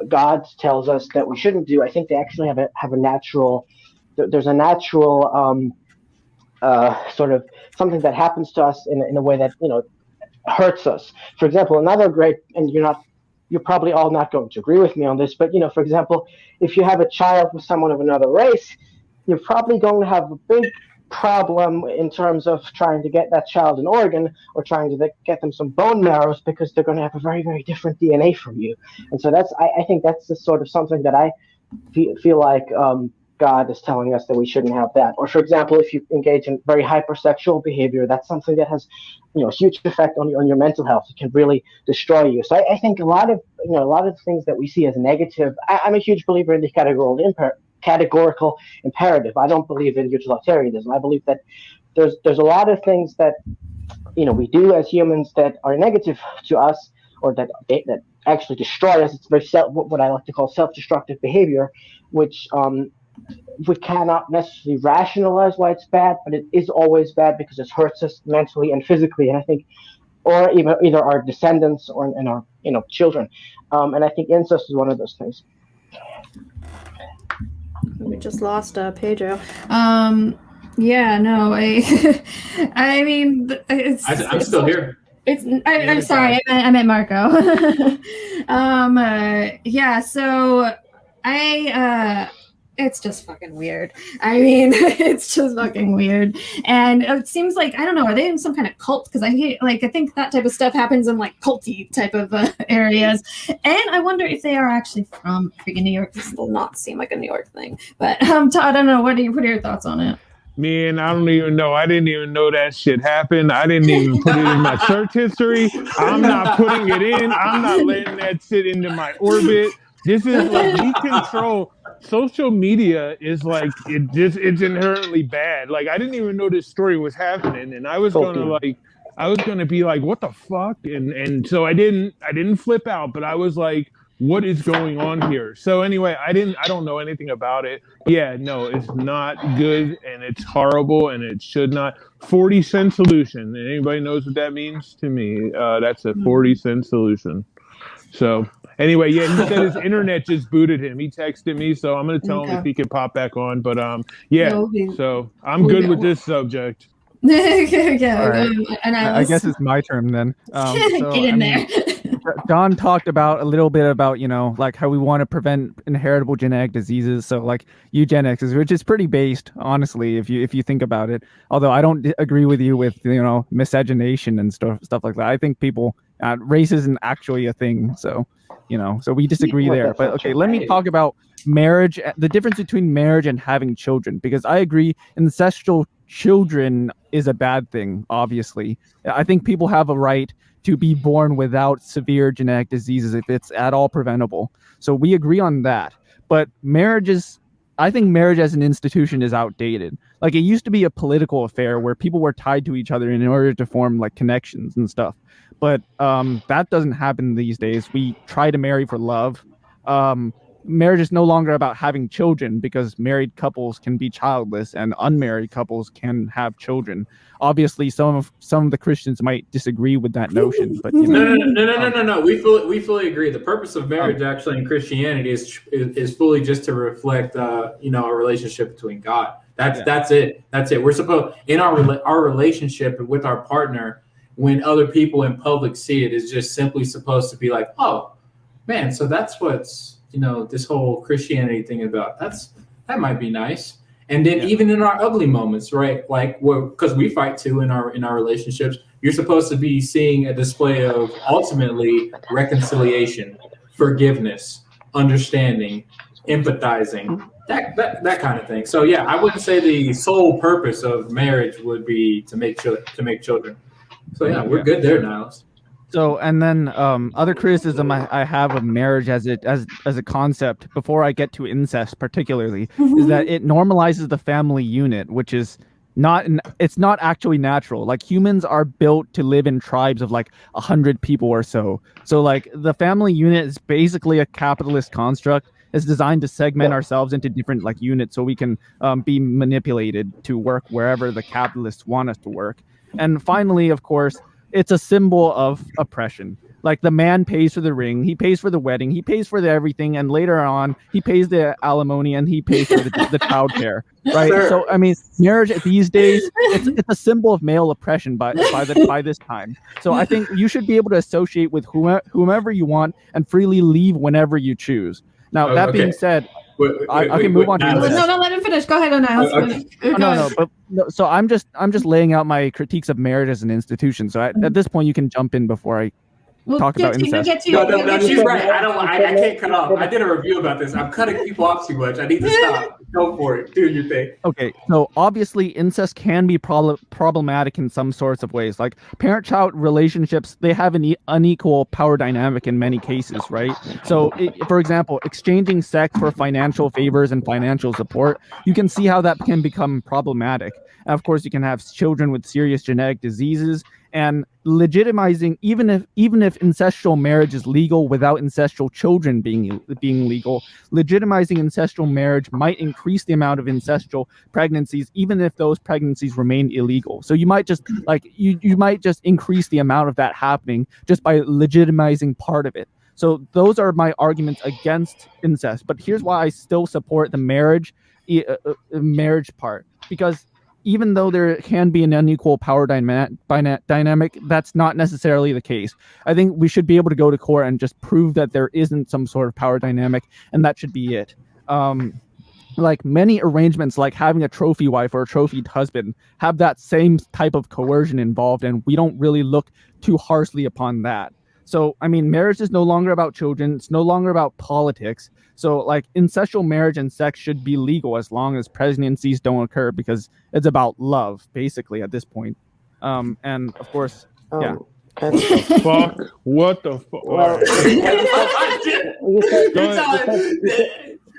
God tells us that we shouldn't do. I think they actually have a natural. There's a natural sort of something that happens to us in a way that hurts us. For example, another great, and you're probably all not going to agree with me on this, but for example, if you have a child with someone of another race, you're probably going to have a big problem in terms of trying to get that child an organ or trying to get them some bone marrows, because they're going to have a very, very different DNA from you. And so I think that's the sort of something that I feel like God is telling us that we shouldn't have that. Or for example, if you engage in very hypersexual behavior, that's something that has a huge effect on your mental health. It can really destroy you. So I think a lot of things that we see as negative. I'm a huge believer in the categorical imperative. I don't believe in utilitarianism. I believe that there's a lot of things that we do as humans that are negative to us, or that actually destroy us. It's very what I like to call self-destructive behavior, which we cannot necessarily rationalize why it's bad, but it is always bad because it hurts us mentally and physically. And I think, or even either our descendants or our children. And I think incest is one of those things. We just lost Pedro. Yeah, no, I mean, I'm still here. I'm sorry, I meant Marco. Yeah, so it's just fucking weird. I mean, it's just fucking weird. And it seems like, I don't know, are they in some kind of cult? Because I think that type of stuff happens in like culty type of areas. And I wonder if they are actually from freaking New York. This will not seem like a New York thing. But Todd, I don't know. What are your thoughts on it? Man, I don't even know. I didn't even know that shit happened. I didn't even put it in my search history. I'm not putting it in. I'm not letting that shit into my orbit. This is like, we control. Social media is like, it's inherently bad. Like, I didn't even know this story was happening, and I was gonna be like, what the fuck? And so I didn't flip out, but I was like, what is going on here? So anyway, I don't know anything about it. Yeah, no, it's not good, and it's horrible, and it should not. 40-cent solution. Anybody knows what that means to me? That's a 40-cent solution. So anyway, yeah, he said his internet just booted him. He texted me, so I'm gonna tell him if he can pop back on. But so I'm good with this subject. Yeah, right. I guess it's my turn then. Get in there. John talked about a little bit about, like how we want to prevent inheritable genetic diseases. So like eugenics, which is pretty based, honestly, if you think about it. Although I don't agree with you with, miscegenation and stuff like that. I think race isn't actually a thing. So, so we disagree there. But okay, let me talk about marriage, the difference between marriage and having children, because I agree incestual children is a bad thing, obviously. I think people have a right to be born without severe genetic diseases if it's at all preventable. So we agree on that. But I think marriage as an institution is outdated. Like, it used to be a political affair where people were tied to each other in order to form like connections and stuff. But that doesn't happen these days. We try to marry for love. Marriage is no longer about having children, because married couples can be childless and unmarried couples can have children. Obviously, some of the Christians might disagree with that notion, but no. We fully agree. The purpose of marriage, actually, in Christianity, is fully just to reflect, a relationship between God. That's it. We're supposed, in our relationship with our partner, when other people in public see it, is just simply supposed to be like, oh man, so that's what's this whole Christianity thing about. That might be nice. And then even in our ugly moments, right? Like, because we fight too in our relationships, you're supposed to be seeing a display of ultimately reconciliation, forgiveness, understanding, empathizing, that kind of thing. So yeah, I wouldn't say the sole purpose of marriage would be to make children. So yeah, we're good there, Niles. So, and then other criticism I have of marriage as a concept, before I get to incest particularly, is that it normalizes the family unit, which is it's not actually natural. Like, humans are built to live in tribes of like 100 people or so. So like, the family unit is basically a capitalist construct. It's designed to segment ourselves into different like units so we can be manipulated to work wherever the capitalists want us to work. And finally, of course, it's a symbol of oppression. Like the man pays for the ring, he pays for the wedding, he pays for the everything, and later on he pays the alimony and he pays for the child care, right? Sir. So I mean, marriage these days it's a symbol of male oppression by this time. So I think you should be able to associate with whomever you want and freely leave whenever you choose. Now that being said, I can move on to No, let him finish. Go ahead, Niles. So I'm just laying out my critiques of marriage as an institution. So at this point, you can jump in before I talk about incest. No, she's right. I can't cut off. I did a review about this. I'm cutting people off too much. I need to stop. Go for it. Do your thing. Okay, so obviously incest can be problematic in some sorts of ways. Like parent-child relationships, they have an unequal power dynamic in many cases, right? So, for example, exchanging sex for financial favors and financial support, you can see how that can become problematic. And of course, you can have children with serious genetic diseases, and legitimizing even if incestual marriage is legal without incestual children being legal, legitimizing incestual marriage might increase the amount of incestual pregnancies even if those pregnancies remain illegal. So you might just you might just increase the amount of that happening just by legitimizing part of it. So those are my arguments against incest. But here's why I still support the marriage part, because even though there can be an unequal power dynamic, that's not necessarily the case. I think we should be able to go to court and just prove that there isn't some sort of power dynamic, and that should be it. Like many arrangements, like having a trophy wife or a trophied husband, have that same type of coercion involved, and we don't really look too harshly upon that. So, I mean, marriage is no longer about children. It's no longer about politics. So, like, incestual marriage and sex should be legal as long as pregnancies don't occur, because it's about love, basically, at this point. And, of course, yeah. Fuck. What the fuck? Well,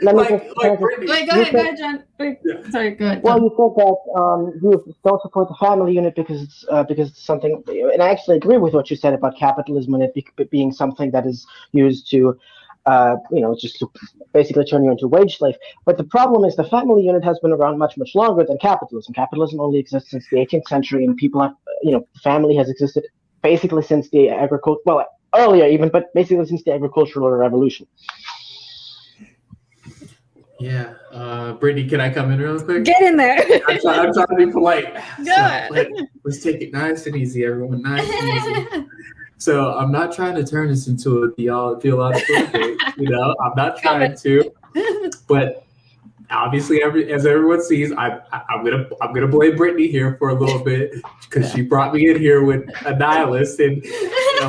Go ahead, John. Sorry, go ahead. Well, you said that you don't support the family unit because it's something, and I actually agree with what you said about capitalism and it being something that is used to, just to basically turn you into a wage slave. But the problem is the family unit has been around much, much longer than capitalism. Capitalism only exists since the 18th century, and people have, family has existed basically since the earlier even, but basically since the agricultural revolution. Yeah, Brittany, can I come in real quick? Get in there. I'm trying to be polite. Good. So, let's take it nice and easy, everyone. Nice and easy. So I'm not trying to turn this into a theological debate. I'm not trying to. But obviously, as everyone sees, I'm gonna blame Brittany here for a little bit because she brought me in here with a nihilist, and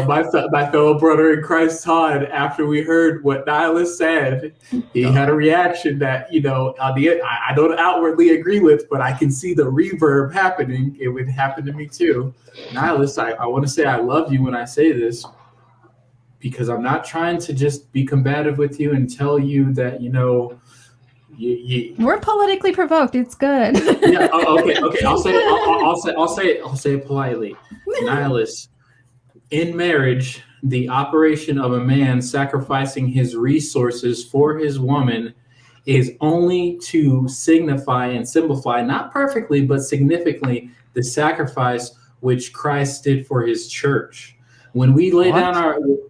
my fellow brother in Christ, Todd, after we heard what nihilist said, he had a reaction that I don't outwardly agree with, but I can see the reverb happening. It would happen to me too. Nihilist, I want to say I love you when I say this, because I'm not trying to just be combative with you and tell you that we're politically provoked. It's good. Yeah. Okay. I'll say it politely. Nihilist. In marriage, the operation of a man sacrificing his resources for his woman is only to signify and simplify, not perfectly, but significantly, the sacrifice which Christ did for his church. When we lay down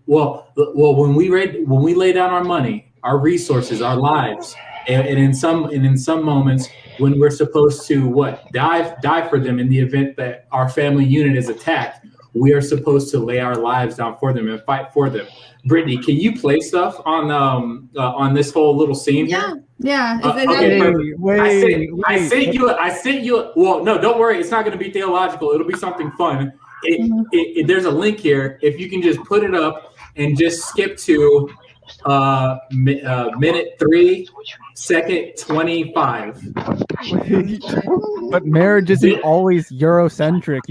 when we lay down our money, our resources, our lives, and in some moments when we're supposed to die for them in the event that our family unit is attacked, we are supposed to lay our lives down for them and fight for them. Brittany, can you play stuff on this whole little scene here? Yeah. I sent you. Well, no, don't worry. It's not going to be theological. It'll be something fun. There's a link here. If you can just put it up and just skip to minute 3, second 25. But marriage isn't always Eurocentric,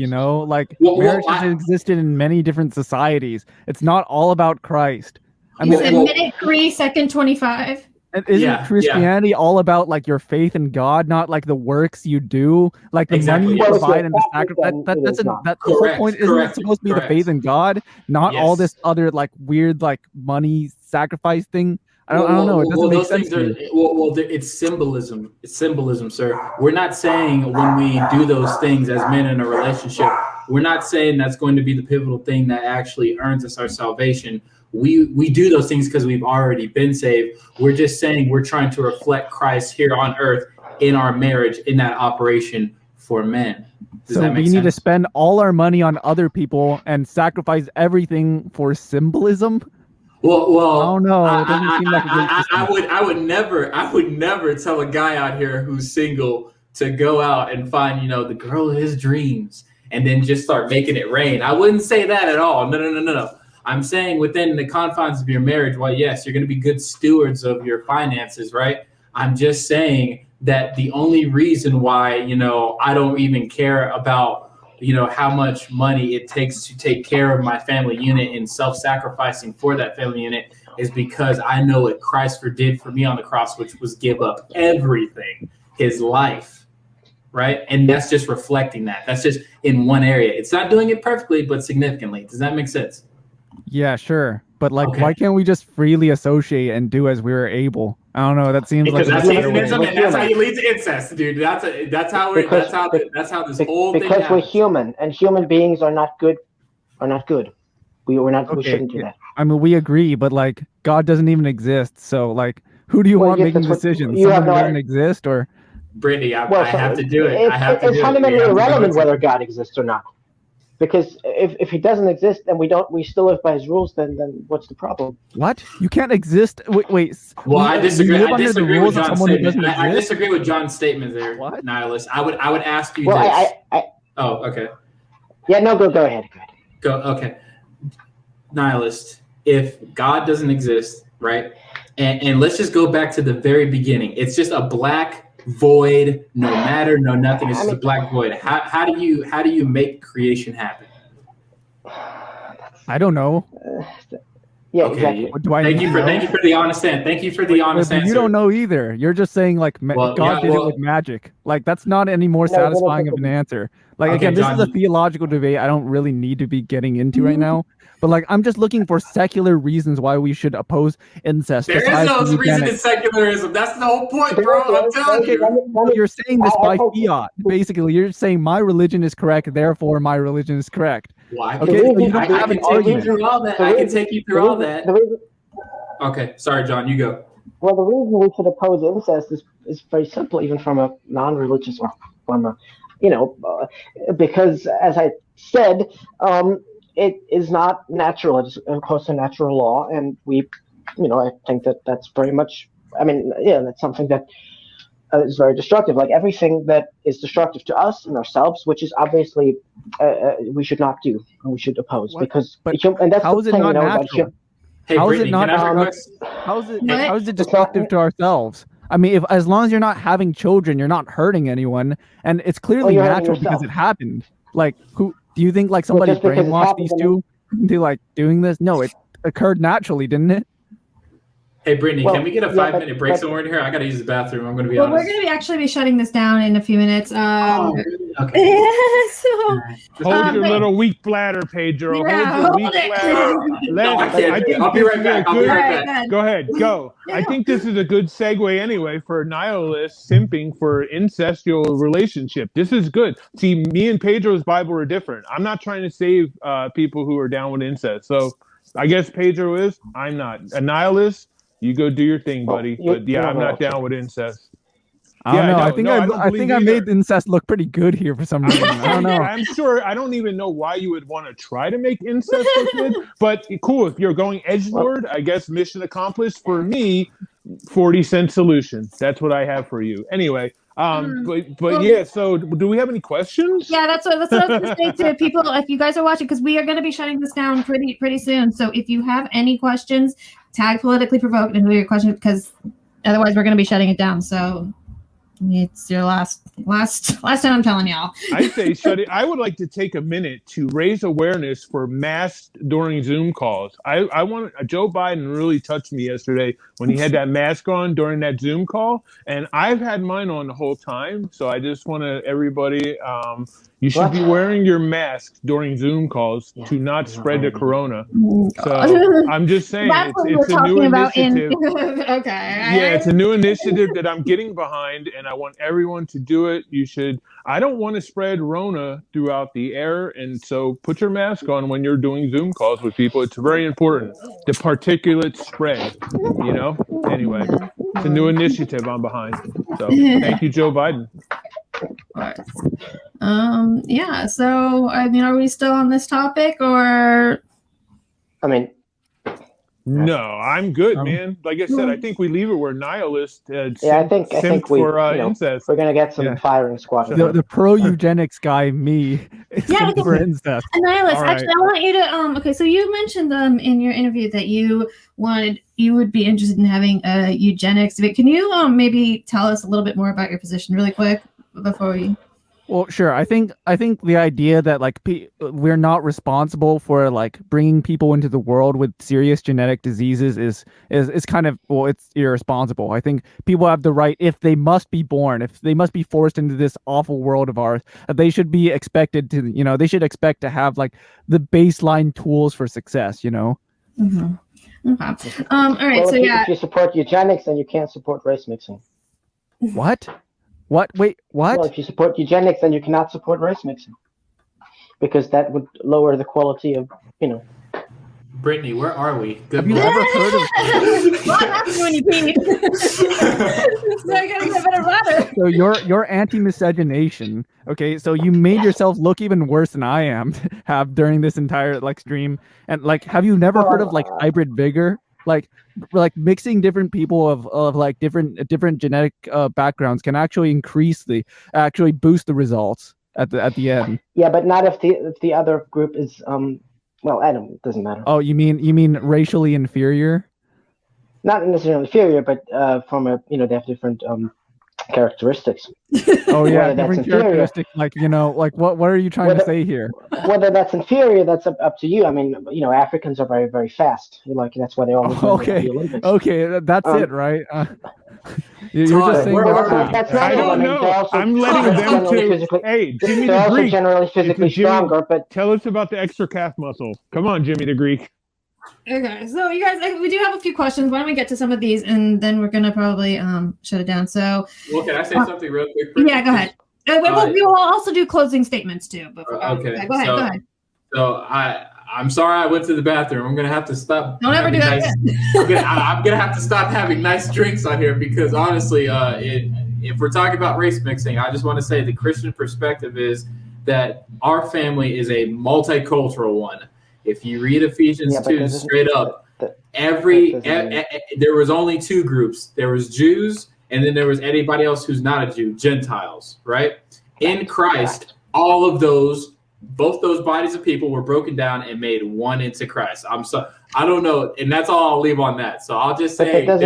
marriage has existed in many different societies. It's not all about Christ. I mean, minute 3, second 25. And isn't Christianity all about your faith in God, not the works you do, the money you provide and the sacrifice? The whole point isn't it supposed to be the faith in God, not all this other weird money sacrifice thing? I don't know. It doesn't make sense to me. It's symbolism. It's symbolism, sir. We're not saying when we do those things as men in a relationship, We're not saying that's going to be the pivotal thing that actually earns us our salvation. We do those things because we've already been saved. We're just saying we're trying to reflect Christ here on earth in our marriage, in that operation for men. So we need to spend all our money on other people and sacrifice everything for symbolism. Well, I don't know. It doesn't seem like a great system. I would never tell a guy out here who's single to go out and find, the girl of his dreams and then just start making it rain. I wouldn't say that at all. No. I'm saying within the confines of your marriage, well, yes, you're going to be good stewards of your finances, right? I'm just saying that the only reason why, I don't even care about, how much money it takes to take care of my family unit and self-sacrificing for that family unit is because I know what Christ did for me on the cross, which was give up everything, his life, right? And that's just reflecting that. That's just in one area. It's not doing it perfectly, but significantly. Does that make sense? Yeah, sure. But why can't we just freely associate and do as we were able? I don't know. That seems because like that's heathenism, and that's how you lead to incest, dude. That's how this whole thing. Because we're human, and human beings are not good. We shouldn't do that. I mean, we agree, but God doesn't even exist. So who do you want making decisions? Someone who doesn't exist, or Brittany? I have to do it. It's fundamentally irrelevant whether God exists or not. Because if he doesn't exist and we still live by his rules, then what's the problem? What? You can't exist. Wait. Well, I disagree. I disagree with John's statement. I disagree with John's statement there, what? Nihilist. I would ask you. Well, oh, okay. Yeah, no, go ahead. Go. Okay. Nihilist. If God doesn't exist, right? And let's just go back to the very beginning. It's just a black void, no matter, no nothing. It's just a black void. How do you make creation happen? I don't know. Yeah, okay. Exactly. Thank you for the honest answer. Thank you for the honest answer. You don't know either. You're just saying God did it with magic. That's not any more satisfying of an answer. Again, this is a theological debate I don't really need to be getting into right now. But I'm just looking for secular reasons why we should oppose incest. There is no reason in secularism. That's the whole point, bro. I'm telling you. You're saying this by fiat. Basically, you're saying my religion is correct, therefore my religion is correct. Well, I can take you through all that. I can take you through all that. Okay, sorry, John, you go. Well, the reason we should oppose incest is very simple, even from a non-religious or from a, because as I said, it is not natural. It's opposed to natural law, and I think that's very much. That's something that is very destructive. Everything that is destructive to us and ourselves, which is obviously we should not do, and we should oppose and that's how is it not natural? How is it not? How is it destructive to ourselves? I mean, if as long as you're not having children, you're not hurting anyone, and it's clearly natural because it happened. Who do you think? Somebody brainwashed these two into doing this? No, it occurred naturally, didn't it? Hey, Brittany, can we get a 5-minute break somewhere in here? I got to use the bathroom. I'm going to be honest. We're going to actually be shutting this down in a few minutes. Okay. Hold your little weak bladder, Pedro. Yeah, hold your weak bladder. I'll be right back. Go ahead. Go. I think this is a good segue anyway for nihilists simping for incestual relationship. This is good. See, me and Pedro's Bible are different. I'm not trying to save people who are down with incest. So I guess Pedro is. I'm not. A nihilist, you go do your thing, buddy. But yeah, I'm not down with incest. I don't know. I think I made incest look pretty good here for some reason. I don't know. I'm sure. I don't even know why you would want to try to make incest look good. But cool, if you're going edgelord, I guess mission accomplished. For me, 40-cent solution. That's what I have for you. Anyway, but yeah. So, do we have any questions? Yeah, that's what I was going to say to people. If you guys are watching, because we are going to be shutting this down pretty soon. So, if you have any questions, tag politically provoked and who your question, because otherwise we're going to be shutting it down. So. It's your last time I'm telling y'all. I say shut it. I would like to take a minute to raise awareness for masks during Zoom calls. I want Joe Biden really touched me yesterday when he had that mask on during that Zoom call, and I've had mine on the whole time. So I just want to everybody. You should be wearing your mask during Zoom calls to not spread the corona. So I'm just saying it's a new initiative. Okay. Yeah, it's a new initiative that I'm getting behind, and I want everyone to do it. You should. I don't want to spread Rona throughout the air, and so put your mask on when you're doing Zoom calls with people. It's very important. The particulate spread, you know. Anyway, it's a new initiative I'm behind. So thank you, Joe Biden. Yeah. So I mean, are we still on this topic, or? I mean, no, I'm good, man. Like I said, I think we leave it where nihilists. I think we, for incest. We're gonna get some firing squad. The pro eugenics guy, me, is for incest. A nihilist. All right. Actually, I want you to. Okay, so you mentioned in your interview that you would be interested in having a eugenics debate. Can you maybe tell us a little bit more about your position, really quick, before we? Well, sure. I think the idea that like we're not responsible for like bringing people into the world with serious genetic diseases is kind of, well, it's irresponsible. I think people have the right, if they must be born, if they must be forced into this awful world of ours, they should be expected to, they should expect to have like the baseline tools for success, Mm-hmm. Okay. All right. Well, so if you support eugenics, then you can't support race mixing. What? What? Wait, what? Well, if you support eugenics, then you cannot support race mixing, because that would lower the quality of, Brittany, where are we? Good Have you ever heard of? What happens when you pee? So I gotta get a better bladder. So you're anti-miscegenation. Okay, so you made yourself look even worse than I have during this entire like stream. And like, have you never heard of like hybrid vigor? Like mixing different people of like different genetic backgrounds can actually boost the results at the end. Yeah, but not if the other group is well, Adam, it doesn't matter. Oh, you mean racially inferior? Not necessarily inferior, but from they have different characteristics. Oh yeah, different characteristics. Like what are you trying to say here? Whether that's inferior, that's up to you. I mean, Africans are very, very fast. That's why they always win the Olympics. Okay, that's it, right? You're just saying I don't know. I'm letting them to. Hey, Jimmy they're the also Greek. generally physically stronger, but tell us about the extra calf muscle. Come on, Jimmy the Greek. Okay, so you guys, we do have a few questions. Why don't we get to some of these, and then we're gonna probably shut it down. So, well, can I say something real quick? Yeah, go ahead. We will also do closing statements too. Before, okay, go ahead. So I'm sorry I went to the bathroom. I'm gonna have to stop. Don't ever do that again. I'm gonna have to stop having nice drinks on here, because honestly, if we're talking about race mixing, I just want to say the Christian perspective is that our family is a multicultural one. If you read Ephesians 2 straight up, there was only two groups. There was Jews, and then there was anybody else who's not a Jew, Gentiles, right? In Christ, all of both those bodies of people were broken down and made one into Christ. I don't know, and that's all I'll leave on that. So I'll just say that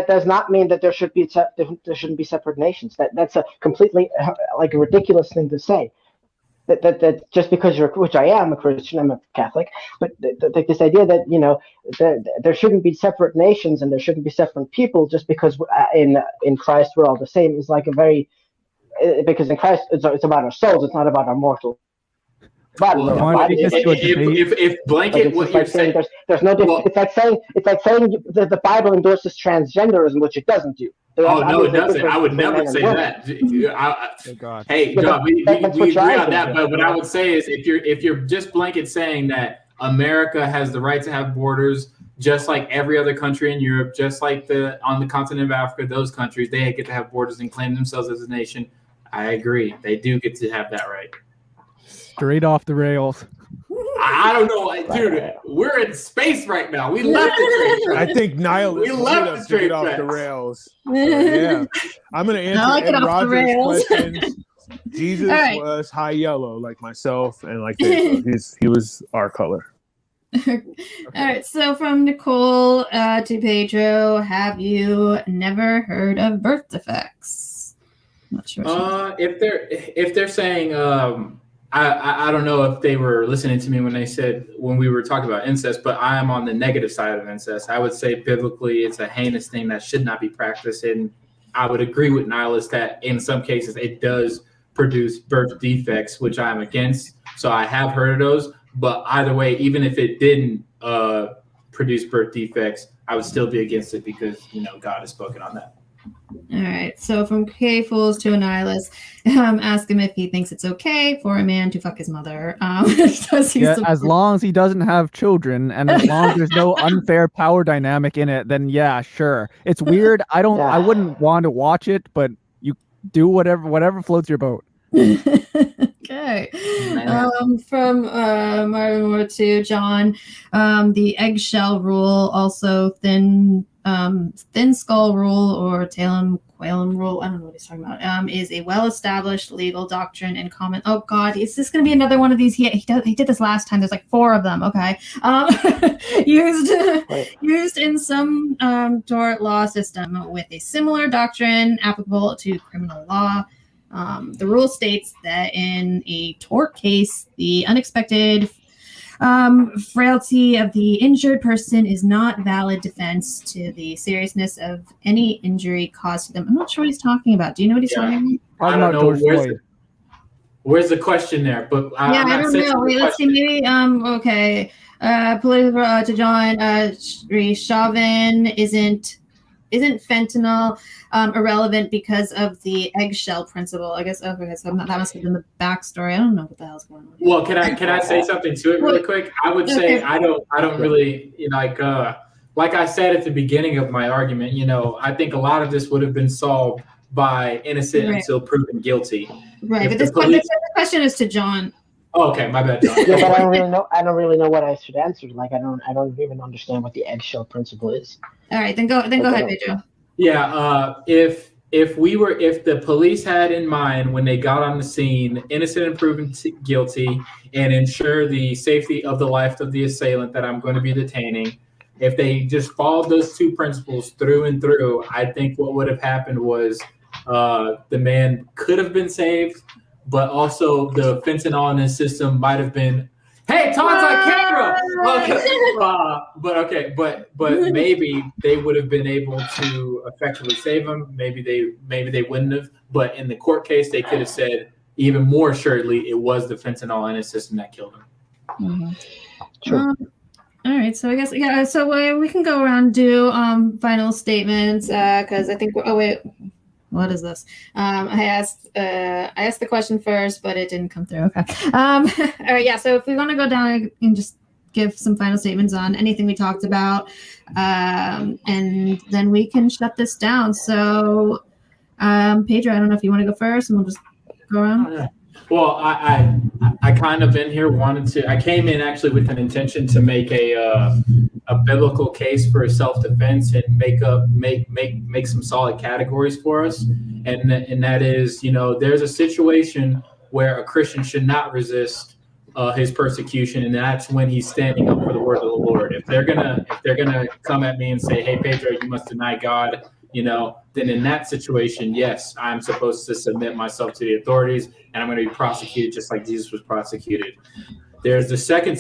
does not mean that there shouldn't be separate nations. That's a completely like a ridiculous thing to say. That just because which I am a Christian, I'm a Catholic, but this idea that there shouldn't be separate nations and there shouldn't be separate people just because in Christ we're all the same is like a very, because in Christ it's about our souls, it's not about our mortal body. If blanket what you're saying, there's no difference. It's like saying that the Bible endorses transgenderism, which it doesn't do. No, it doesn't. I would never say that. Hey, John, we agree on that. But what I would say is, if you're just blanket saying that America has the right to have borders, just like every other country in Europe, just like on the continent of Africa, those countries, they get to have borders and claim themselves as a nation. I agree. They do get to have that right. Straight off the rails. I don't know, dude. We're in space right now. We left the train tracks. I think nihilists left the train off the rails. Yeah, I'm gonna answer Ed Rogers' questions. Jesus was high yellow like myself, and like he was our color. All right. So from Nicole to Pedro, have you never heard of birth defects? I'm not sure. If they're saying I don't know if they were listening to me when we were talking about incest, but I am on the negative side of incest. I would say biblically it's a heinous thing that should not be practiced. And I would agree with nihilists that in some cases it does produce birth defects, which I'm against. So I have heard of those. But either way, even if it didn't produce birth defects, I would still be against it because, God has spoken on that. All right. So from K Fools to a nihilist, ask him if he thinks it's okay for a man to fuck his mother. Yeah, as long as he doesn't have children and as long as there's no unfair power dynamic in it, then yeah, sure. It's weird. I wouldn't want to watch it, but you do whatever floats your boat. Okay. From Marvin Moore to John, the eggshell rule, also thin skull rule or Tailem Qualem rule, I don't know what he's talking about, is a well-established legal doctrine and common. Oh God, is this going to be another one of these? He did this last time. There's like 4 of them. Okay, used in some tort law system with a similar doctrine applicable to criminal law. The rule states that in a tort case, the unexpected frailty of the injured person is not valid defense to the seriousness of any injury caused to them. I'm not sure what he's talking about. Do you know what he's talking about? I don't know. Where's the question there? But I don't know. Wait, let's see. Maybe okay. Political to John. Chauvin isn't fentanyl irrelevant because of the eggshell principle? I guess. Okay, so that must have been the backstory. I don't know what the hell's going on. Well, can I say something to it really quick? I would say I don't really like I said at the beginning of my argument. I think a lot of this would have been solved by innocent until proven guilty. Right, but this question is to John. Oh, okay, my bad, John. Yeah, but I don't really know what I should answer. Like, I don't even understand what the eggshell principle is. All right, then go ahead, Pedro. Yeah, if the police had in mind when they got on the scene innocent and proven guilty and ensure the safety of the life of the assailant that I'm going to be detaining, if they just followed those 2 principles through and through, I think what would have happened was the man could have been saved, but also the fentanyl in his system might have been, hey, Todd's on camera. Okay, but maybe they would have been able to effectively save him. Maybe they wouldn't have. But in the court case, they could have said even more assuredly it was the fentanyl in his system that killed him. Mm-hmm. Sure. All right, so I guess so we can go around and do final statements because I think. Oh wait. What is this? I asked the question first, but it didn't come through. Okay. All right. Yeah. So if we want to go down and just give some final statements on anything we talked about, and then we can shut this down. So, Pedro, I don't know if you want to go first, and we'll just go around. Well, I kind of in here wanted to. I came in actually with an intention to make a biblical case for self-defense and make some solid categories for us, and that is, there's a situation where a Christian should not resist his persecution, and that's when he's standing up for the word of the Lord. If they're gonna come at me and say, "Hey, Pedro, you must deny God," then in that situation, yes, I'm supposed to submit myself to the authorities, and I'm going to be prosecuted just like Jesus was prosecuted. There's the second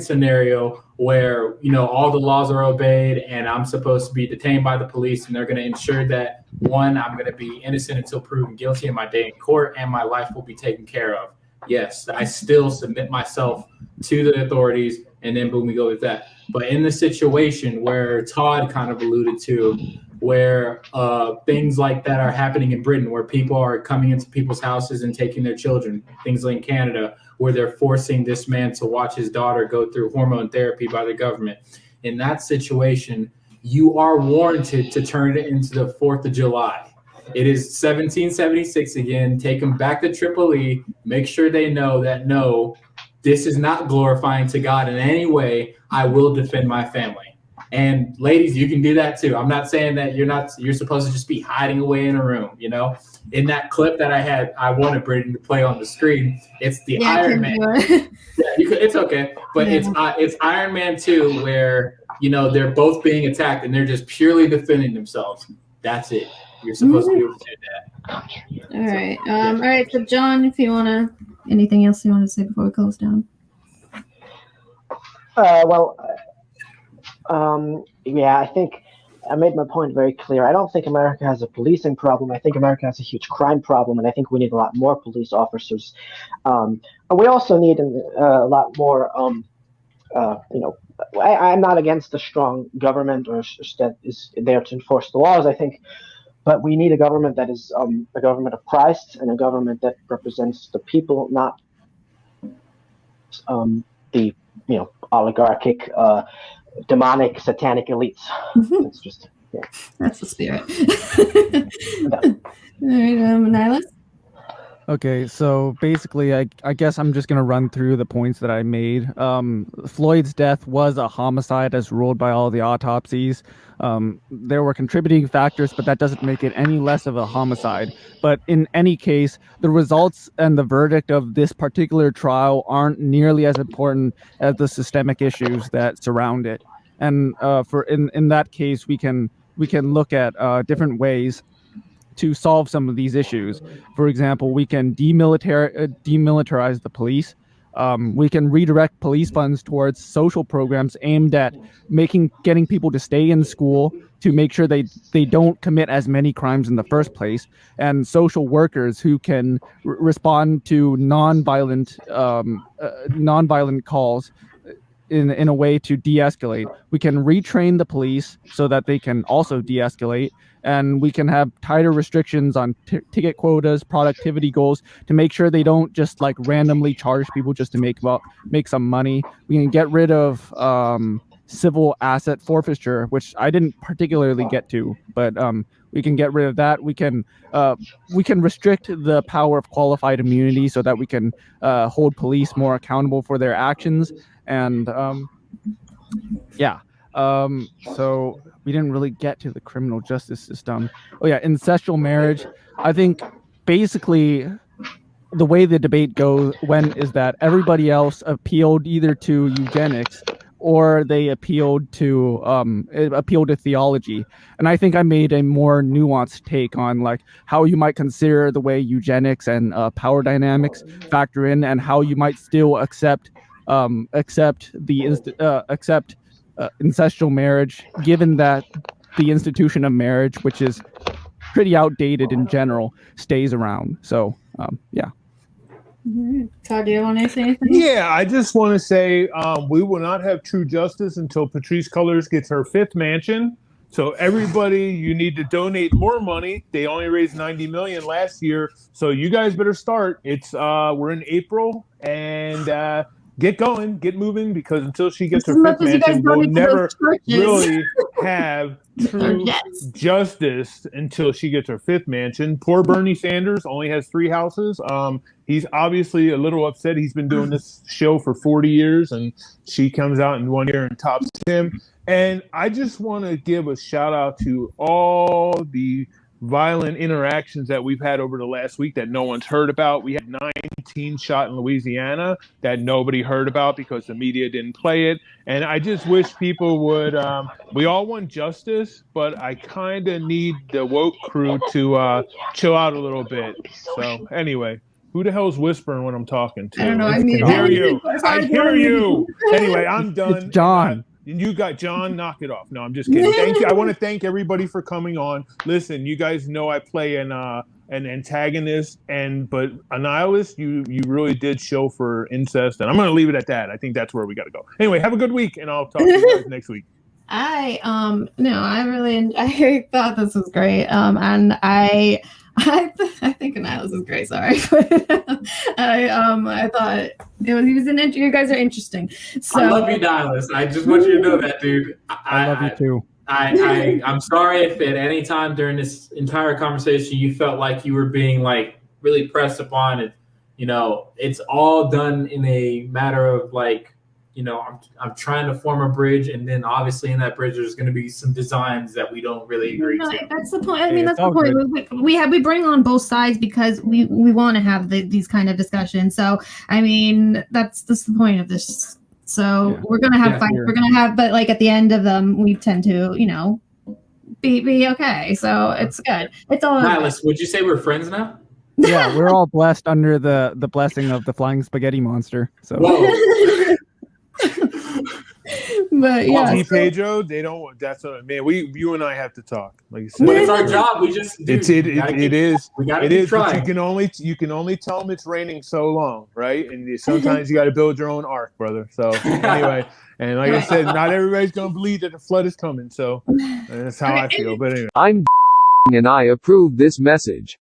scenario where, all the laws are obeyed and I'm supposed to be detained by the police, and they're going to ensure that, one, I'm going to be innocent until proven guilty in my day in court and my life will be taken care of. Yes, I still submit myself to the authorities, and then boom, we go with that. But in the situation where Todd kind of alluded to, where things like that are happening in Britain, where people are coming into people's houses and taking their children, things like in Canada, where they're forcing this man to watch his daughter go through hormone therapy by the government. In that situation, you are warranted to turn it into the 4th of July. It is 1776 again. Take them back to Tripoli. Make sure they know that, no, this is not glorifying to God in any way. I will defend my family. And ladies, you can do that too. I'm not saying that you're supposed to just be hiding away in a room, In that clip that I wanted Brittany to play on the screen, it's the Iron Man. It's okay. But it's Iron Man 2 where, they're both being attacked and they're just purely defending themselves. That's it. You're supposed to be able to do that. All right. All right. So John, if you anything else you want to say before we close down? I think I made my point very clear. I don't think America has a policing problem. I think America has a huge crime problem, and I think we need a lot more police officers. And we also need a lot more, I'm not against a strong government or that is there to enforce the laws. I think, but we need a government that is a government of Christ and a government that represents the people, not the oligarchic, demonic, satanic elites. It's just That's the spirit. All right, Nihilus? Okay, so basically, I guess I'm just going to run through the points that I made. Floyd's death was a homicide as ruled by all the autopsies. There were contributing factors, but that doesn't make it any less of a homicide. But in any case, the results and the verdict of this particular trial aren't nearly as important as the systemic issues that surround it. And in that case, we can look at different ways to solve some of these issues. For example, we can demilitarize the police. We can redirect police funds towards social programs aimed at getting people to stay in school to make sure they don't commit as many crimes in the first place, and social workers who can respond to nonviolent calls in a way to de-escalate. We can retrain the police so that they can also de-escalate, and we can have tighter restrictions on ticket quotas, productivity goals, to make sure they don't just like randomly charge people just to make some money. We can get rid of civil asset forfeiture, which I didn't particularly get to, but we can get rid of that. We can restrict the power of qualified immunity so that we can hold police more accountable for their actions. And so we didn't really get to the criminal justice system. Oh yeah, incestual marriage. I think basically the way the debate went is that everybody else appealed either to eugenics or they appealed to theology. And I think I made a more nuanced take on like how you might consider the way eugenics and power dynamics factor in, and how you might still accept incestual marriage, given that the institution of marriage, which is pretty outdated in general, stays around. So yeah. Todd, do you want to say anything? Yeah, I just want to say we will not have true justice until Patrisse Cullors gets her 5th mansion. So everybody, you need to donate more money. They only raised $90 million last year, so you guys better start. It's we're in April, and get going, get moving, because until she gets her 5th mansion, we'll never really have true justice until she gets her 5th mansion. Poor Bernie Sanders only has 3 houses. He's obviously a little upset. He's been doing this show for 40 years, and she comes out in 1 year and tops him. And I just want to give a shout out to all the violent interactions that we've had over the last week that no one's heard about. We had 19 shot in Louisiana that nobody heard about because the media didn't play it. And I just wish people would, we all want justice, but I kind of need the woke crew to chill out a little bit. So anyway, who the hell's whispering when I'm talking to? I don't know. I hear you. I hear you. Anyway, I'm done. It's John. And you got John, knock it off. No, I'm just kidding. Thank you. I want to thank everybody for coming on. Listen, you guys know I play an antagonist, but a nihilist. You really did show for incest, and I'm going to leave it at that. I think that's where we got to go. Anyway, have a good week, and I'll talk to you guys next week. I thought this was great. And I think Nihilus is great. Sorry, I thought he was you guys are interesting. So I love you, Nihilus. I just want you to know that, dude. I love you too. I'm sorry if at any time during this entire conversation you felt like you were being like really pressed upon it. You know, it's all done in a matter of like, you know, I'm trying to form a bridge, and then obviously in that bridge there's going to be some designs that we don't really agree to. That's the point. I mean, that's the point. We bring on both sides because we want to have these kind of discussions. So I mean, that's the point of this. So we're gonna have fights. We're gonna have, but like at the end of them, we tend to, you know, be okay. So it's good. It's all. Nihilus, would you say we're friends now? Yeah, we're all blessed under the blessing of the flying spaghetti monster. So. But yeah, T. so- Pedro, they don't. That's what man. You and I have to talk. Like you said, But it's our job. We just do. it is. We gotta It keep is. But trying. you can only tell them it's raining so long, right? And sometimes you got to build your own ark, brother. So anyway, and like I said, not everybody's gonna believe that the flood is coming. So that's how I feel. But anyway, I'm and I approve this message.